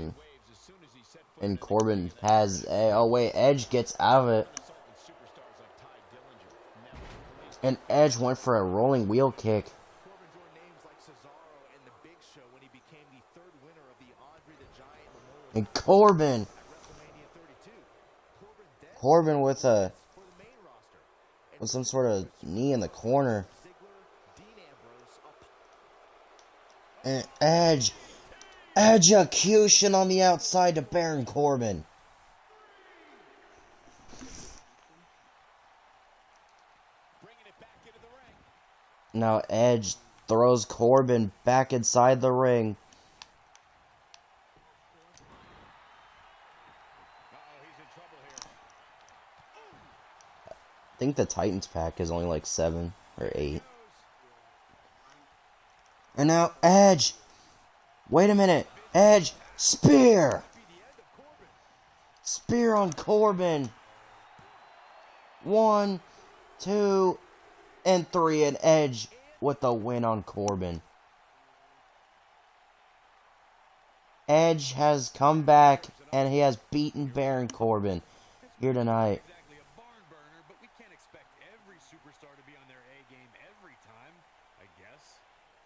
and Corbin has a, oh wait, Edge gets out of it. And Edge went for a rolling wheel kick. And Corbin with some sort of knee in the corner. And Edge execution on the outside to Baron Corbin. Now Edge throws Corbin back inside the ring. I think the Titans pack is only like 7 or 8. And now Edge. Wait a minute. Edge. Spear. Spear on Corbin. 1, 2, and 3. And Edge with the win on Corbin. Edge has come back and he has beaten Baron Corbin here tonight.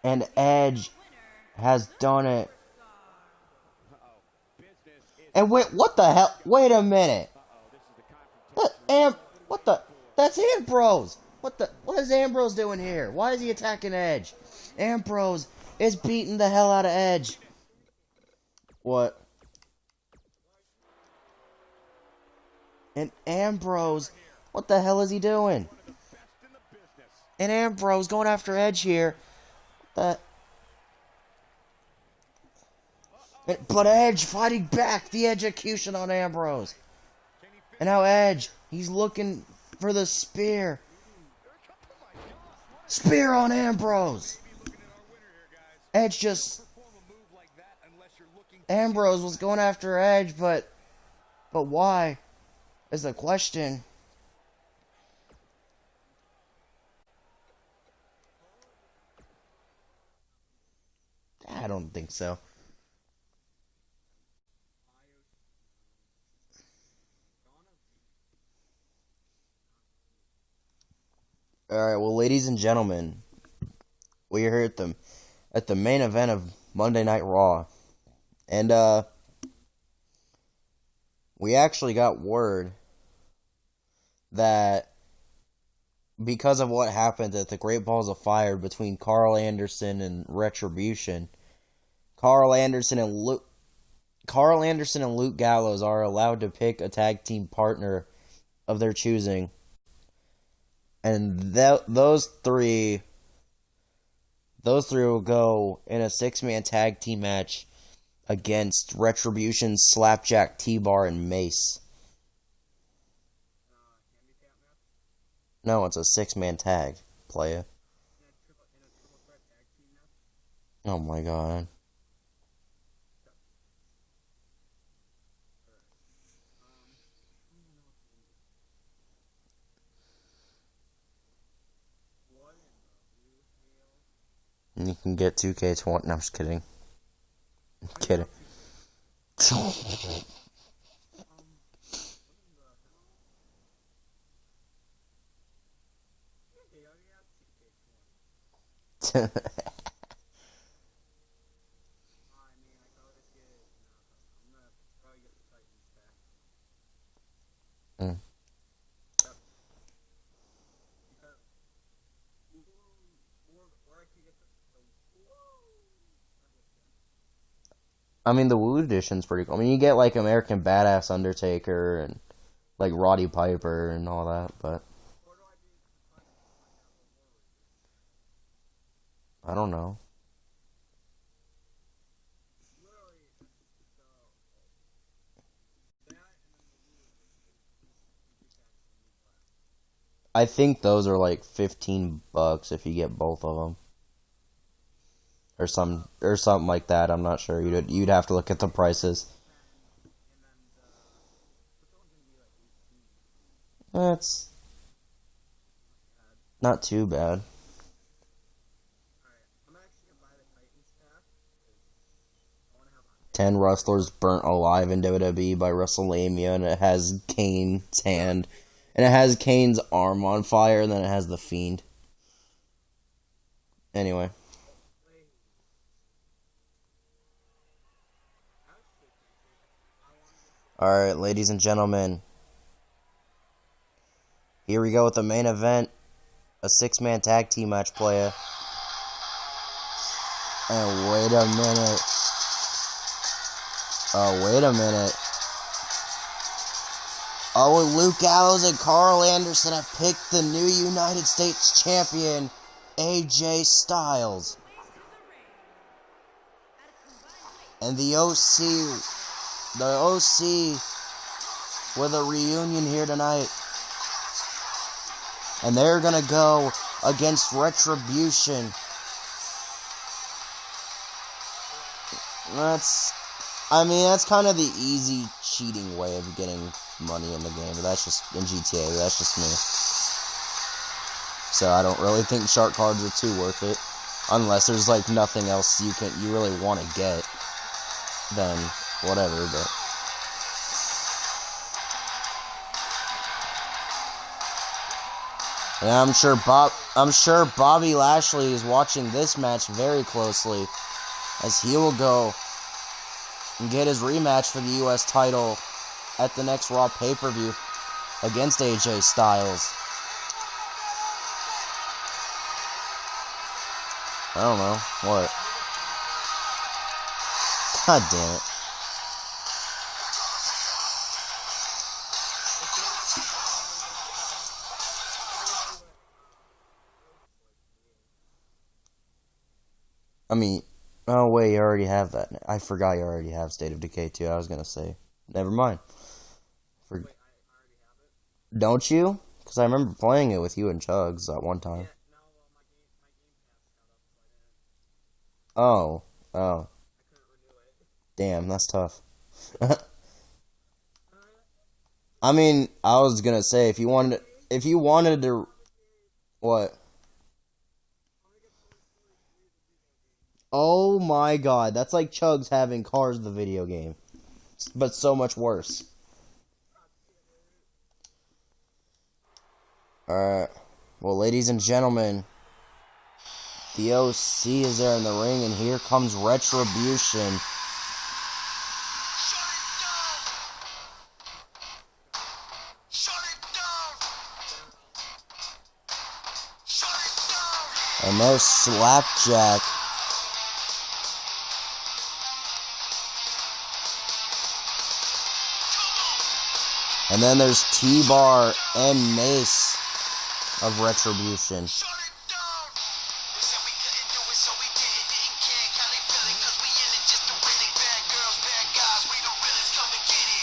And Edge has done it. And wait, what the hell? Wait a minute. What the? That's Ambrose. What is Ambrose doing here? Why is he attacking Edge? Ambrose is beating the hell out of Edge. What? And Ambrose, what the hell is he doing? And Ambrose going after Edge here. But Edge fighting back. The execution on Ambrose. And now Edge, he's looking for the spear. Spear on Ambrose. Edge just... Ambrose was going after Edge, but why? Is the question. I don't think so. Alright, well, ladies and gentlemen, we are here at the main event of Monday Night Raw. And, we actually got word that because of what happened at the Great Balls of Fire between Carl Anderson and Retribution, Carl Anderson and Luke Gallows are allowed to pick a tag team partner of their choosing. And those three will go in a 6-man tag team match against Retribution, Slapjack, T-Bar, and Mace. No, it's a 6-man tag, playa. Oh my god. You can get 2K20. No, I'm just kidding. I'm kidding. I mean, the Woo edition's pretty cool. I mean, you get, like, American Badass Undertaker and, like, Roddy Piper and all that, but... I don't know. I think those are, like, $15 if you get both of them. Or something like that. I'm not sure. You'd have to look at the prices. That's not too bad. 10 wrestlers burnt alive in WWE by WrestleMania, and it has Kane's hand, and it has Kane's arm on fire, and then it has the Fiend. Anyway. Alright, ladies and gentlemen. Here we go with the main event. A 6-man tag team match, playa. And wait a minute. Oh, wait a minute. Oh, Luke Gallows and Carl Anderson have picked the new United States champion, AJ Styles. And the OC with a reunion here tonight. And they're gonna go against Retribution. That's kind of the easy cheating way of getting money in the game. But that's just in GTA. That's just me. So I don't really think shark cards are too worth it, unless there's like nothing else you really want to get. Then whatever. But yeah, I'm sure Bobby Lashley is watching this match very closely. as he will go and get his rematch for the U.S. title at the next Raw pay-per-view against AJ Styles. I don't know. What? God damn it. I mean, oh wait, you already have that. I forgot you already have State of Decay 2. I was gonna say. Never mind. Don't you? Because I remember playing it with you and Chugs at one time. Oh. Oh. Damn, that's tough. I mean, I was gonna say, if you wanted to, what? Oh my god, that's like Chugs having Cars the video game, but so much worse. Alright, well ladies and gentlemen, the OC is there in the ring, and here comes Retribution. And there's Slapjack. And then there's T-Bar and Mace of Retribution.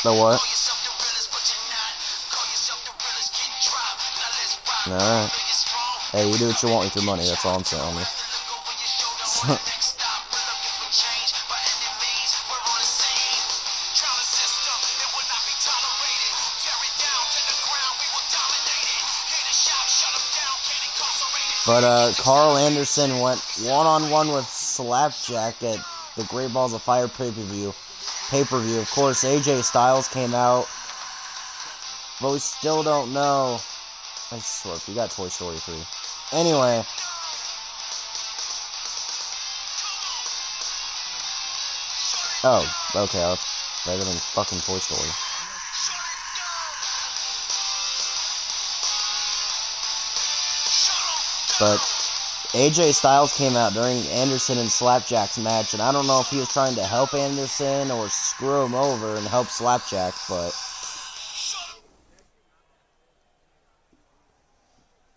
The what? Alright. Hey, you do what you want with your money, that's all I'm telling you. But Carl Anderson went one-on-one with Slapjack at the Great Balls of Fire pay-per-view. Of course, AJ Styles came out, but we still don't know. I swear, we got Toy Story 3. Anyway. Oh, okay, that's better than fucking Toy Story. But AJ Styles came out during Anderson and Slapjack's match, and I don't know if he was trying to help Anderson or screw him over and help Slapjack, but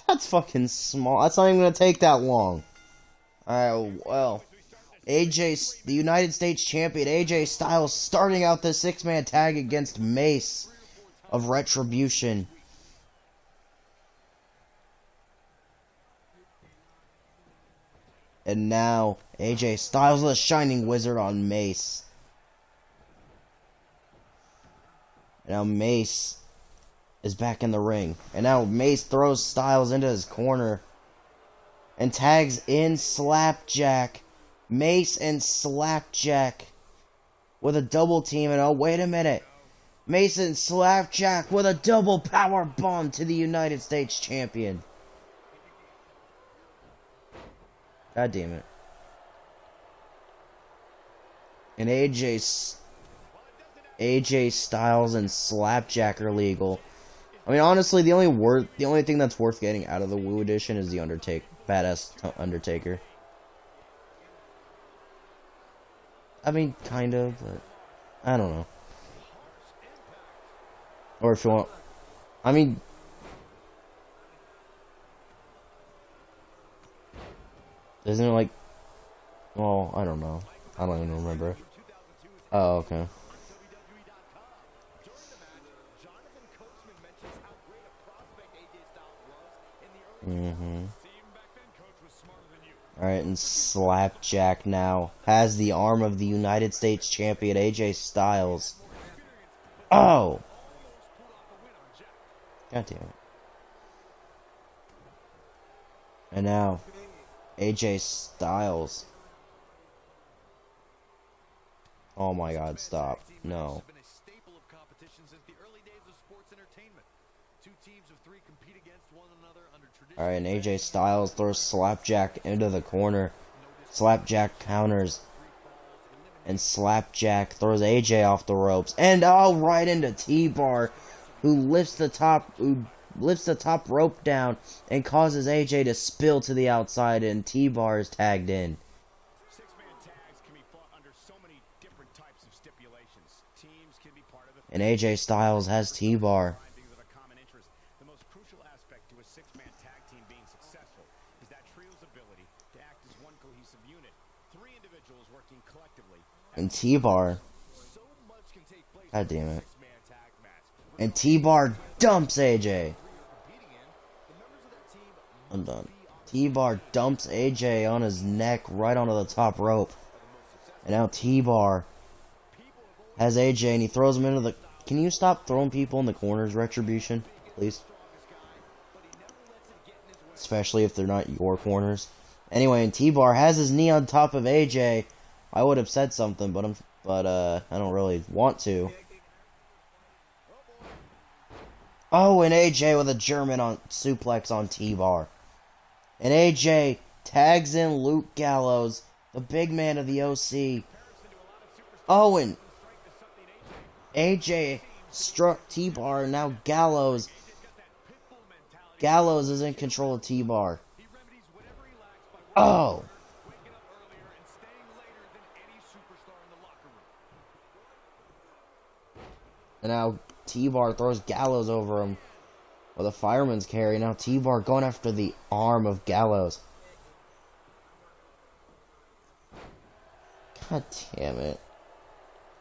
that's fucking small. That's not even gonna take that long. Alright, well, the United States Champion AJ Styles starting out the 6-man tag against Mace of Retribution. And now, AJ Styles, the Shining Wizard on Mace. And now Mace is back in the ring. And now Mace throws Styles into his corner. And tags in Slapjack. Mace and Slapjack with a double team. And oh, wait a minute. Mace and Slapjack with a double power bomb to the United States Champion. God damn it. And AJ Styles and Slapjack are legal. I mean, honestly, the only thing that's worth getting out of the Woo Edition is the badass Undertaker. I mean, kind of, but I don't know. Or if you want, I mean, isn't it like, well, I don't know. I don't even remember. Oh, okay. Alright, and Slapjack now has the arm of the United States Champion AJ Styles. Oh! God damn it. And now, AJ Styles. Oh my god, stop. No. Alright, and AJ Styles throws Slapjack into the corner. Slapjack counters. And Slapjack throws AJ off the ropes. And oh, right into T-Bar, who lifts the top rope down and causes AJ to spill to the outside, and T-Bar is tagged in. Six-man tags can be fought under so many different types of stipulations. Teams can be part of the And AJ Styles has T-Bar. because of a common interest. The most crucial aspect to a six-man tag team being successful is that trio's ability to act as one cohesive unit. Three individuals working collectively. And T-Bar. So much can take place God damn it. in a six-man tag match. And T-Bar dumps AJ. Competing in, the members of that team I'm done. T-Bar dumps AJ on his neck right onto the top rope. And now T-Bar has AJ and he throws him into the... Can you stop throwing people in the corners, Retribution? Please. Especially if they're not your corners. Anyway, and T-Bar has his knee on top of AJ. I would have said something, but I don't really want to. Oh, and AJ with a German suplex on T-Bar. And AJ tags in Luke Gallows, the big man of the OC. Oh, and AJ struck T-Bar, and now Gallows is in control of T-Bar. Oh. And now T-Bar throws Gallows over him with a fireman's carry. Now T-Bar going after the arm of Gallows. God damn it.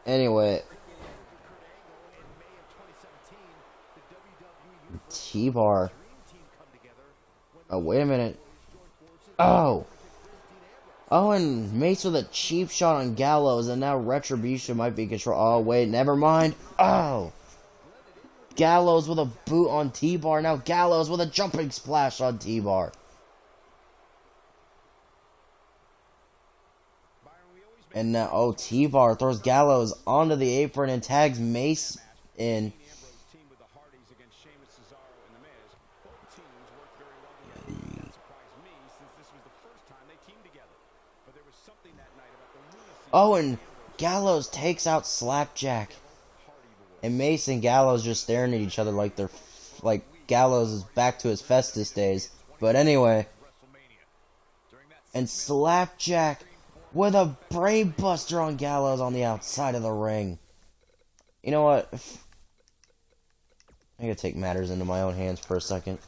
Anyway. T-Bar. Oh, wait a minute. Oh. Oh, and Mace with a cheap shot on Gallows, and now Retribution might be control. Oh, wait, never mind. Oh. Gallows with a boot on T-Bar. Now Gallows with a jumping splash on T-Bar. And now, oh, T-Bar throws Gallows onto the apron and tags Mace in. Oh, and Gallows takes out Slapjack. And Mace and Gallows just staring at each other like they're... Like, Gallows is back to his Festus days. But anyway. And Slapjack with a brainbuster on Gallows on the outside of the ring. You know what? I gotta take matters into my own hands for a second.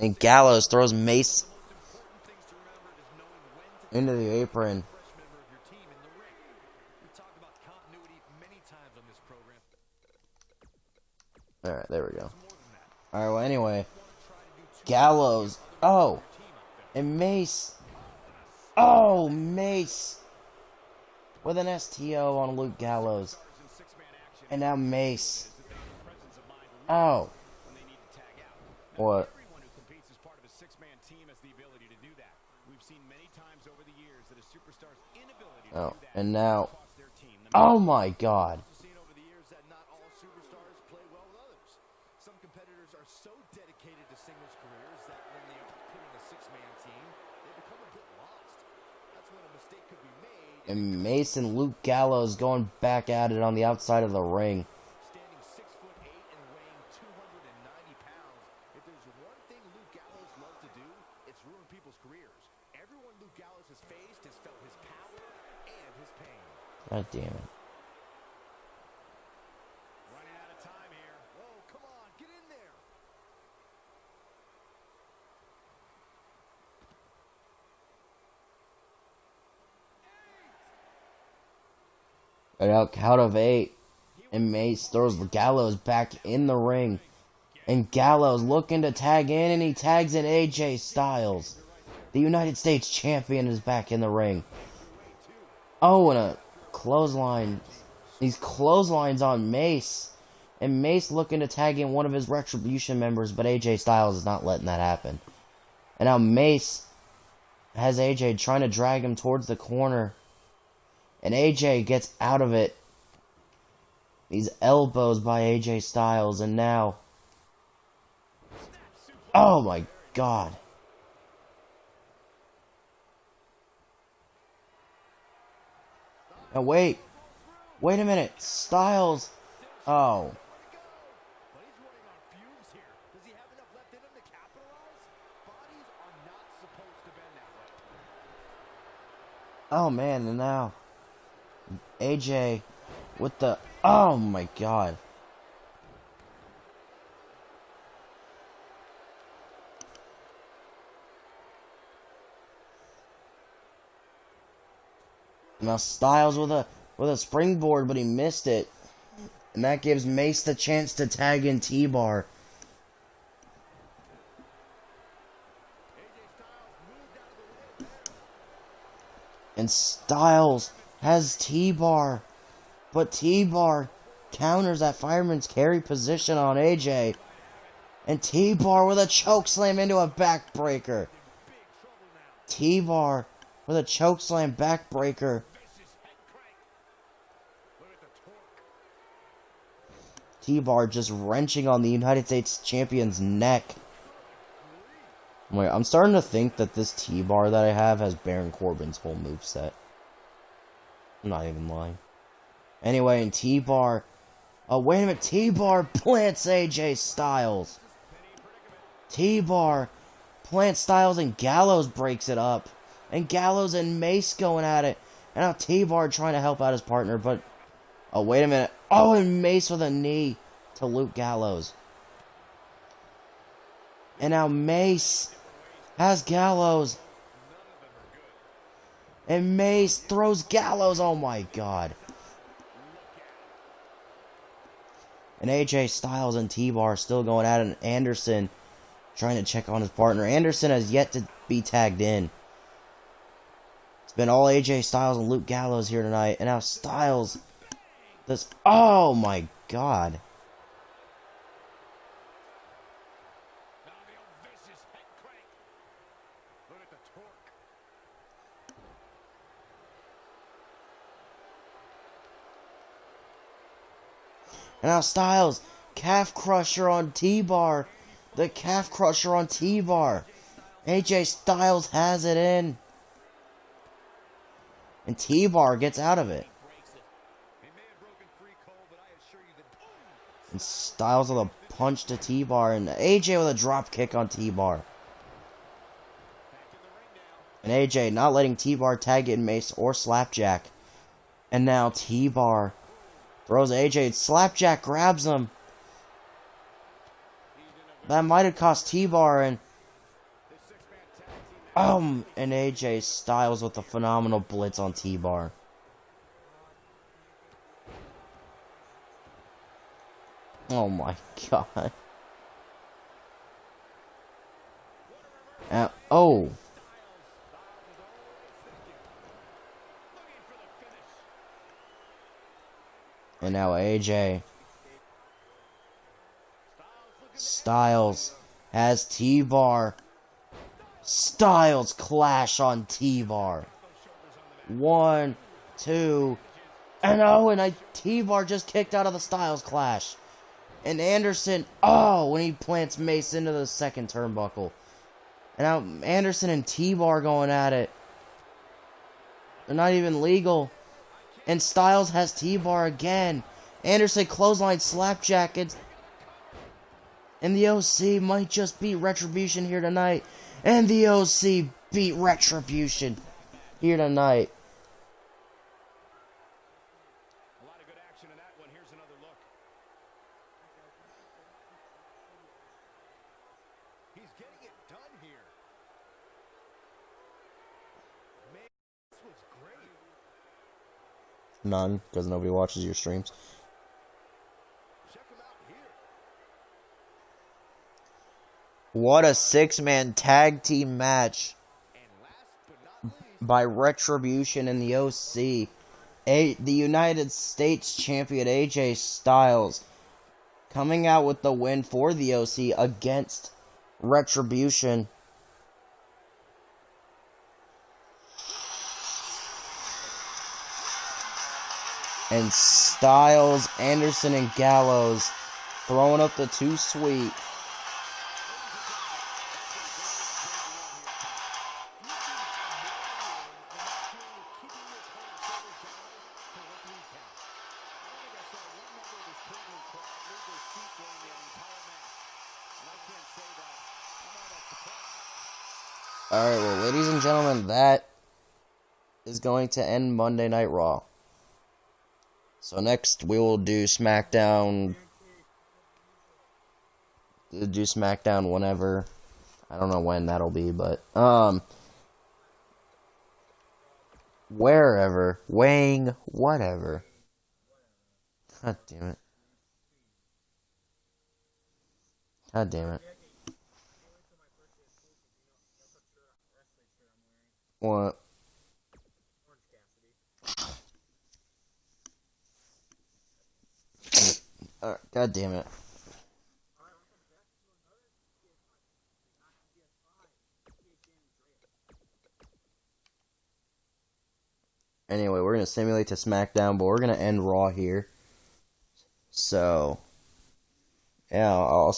And Gallows throws Mace into the apron. Alright, there we go. Alright, well, anyway. Gallows. Oh! And Mace. Oh, Mace! With an STO on Luke Gallows. And now Mace. Oh. What? Oh, and now... Oh my god! Some competitors are so dedicated to singles careers that when they are put in a six-man team, they become a bit lost. That's when a mistake could be made. And Mace and Luke Gallows going back at it on the outside of the ring. Standing 6'8" and weighing 290 pounds. If there's one thing Luke Gallows loves to do, it's ruin people's careers. Everyone Luke Gallows has faced has felt his power and his pain. God damn it. Running out of time here. Oh, come on, get in there. And out count of 8. And Mace throws Gallows back in the ring. And Gallows looking to tag in, and he tags in AJ Styles. The United States Champion is back in the ring. Oh, and a clothesline. These clotheslines on Mace. And Mace looking to tag in one of his Retribution members, but AJ Styles is not letting that happen. And now Mace has AJ trying to drag him towards the corner. And AJ gets out of it. These elbows by AJ Styles, and now... Oh my god. Now wait. Wait a minute. Styles. Oh. But he's running on fumes here. Does he have enough left in him to capitalize? Bodies are not supposed to bend that way. Oh man, and now AJ with the, oh my god. Now Styles with a springboard, but he missed it. And that gives Mace the chance to tag in T-Bar. And Styles has T-Bar. But T-Bar counters that fireman's carry position on AJ. And T-Bar with a chokeslam into a backbreaker. T-Bar with a chokeslam backbreaker. T-Bar just wrenching on the United States Champion's neck. Wait, I'm starting to think that this T-Bar that I have has Baron Corbin's whole moveset. I'm not even lying. Anyway, and T-Bar... Oh, wait a minute. T-Bar plants AJ Styles. T-Bar plants Styles and Gallows breaks it up. And Gallows and Mace going at it. And now T-Bar trying to help out his partner, but... Oh, wait a minute. Oh, and Mace with a knee to Luke Gallows. And now Mace has Gallows. And Mace throws Gallows. Oh, my God. And AJ Styles and T-Bar still going at it. And Anderson trying to check on his partner. Anderson has yet to be tagged in. It's been all AJ Styles and Luke Gallows here tonight. And now Styles... This, oh my God. And now Styles, calf crusher on T-Bar. The calf crusher on T-Bar. AJ Styles has it in. And T-Bar gets out of it. And Styles with a punch to T-Bar. And AJ with a drop kick on T-Bar. And AJ not letting T-Bar tag in Mace or Slapjack. And now T-Bar throws AJ. Slapjack grabs him. That might have cost T-Bar. And and AJ Styles with a phenomenal blitz on T-Bar. Oh my God. Oh. And now AJ Styles has T-Bar. Styles clash on T-Bar. 1, 2, and T-Bar just kicked out of the Styles clash. And Anderson, when he plants Mace into the second turnbuckle. And now Anderson and T-Bar going at it. They're not even legal. And Styles has T-Bar again. Anderson clothesline Slapjack. And the OC might just beat Retribution here tonight. And the OC beat Retribution here tonight. A lot of good action in that one. Here's another look. He's getting it done here. Man, this was great. None, because nobody watches your streams. Check him out here. What a 6-man tag team match And last but not least, by Retribution and the OC. The United States Champion AJ Styles coming out with the win for the OC against Retribution. And Styles, Anderson, and Gallows throwing up the too sweet. Alright, well, ladies and gentlemen, that is going to end Monday Night Raw. So next, we will do SmackDown. Do SmackDown whenever. I don't know when that'll be, but, wherever. Weighing, whatever. God damn it. God damn it. What? God damn it. Anyway, we're going to simulate to SmackDown, but we're going to end Raw here. So, yeah, I'll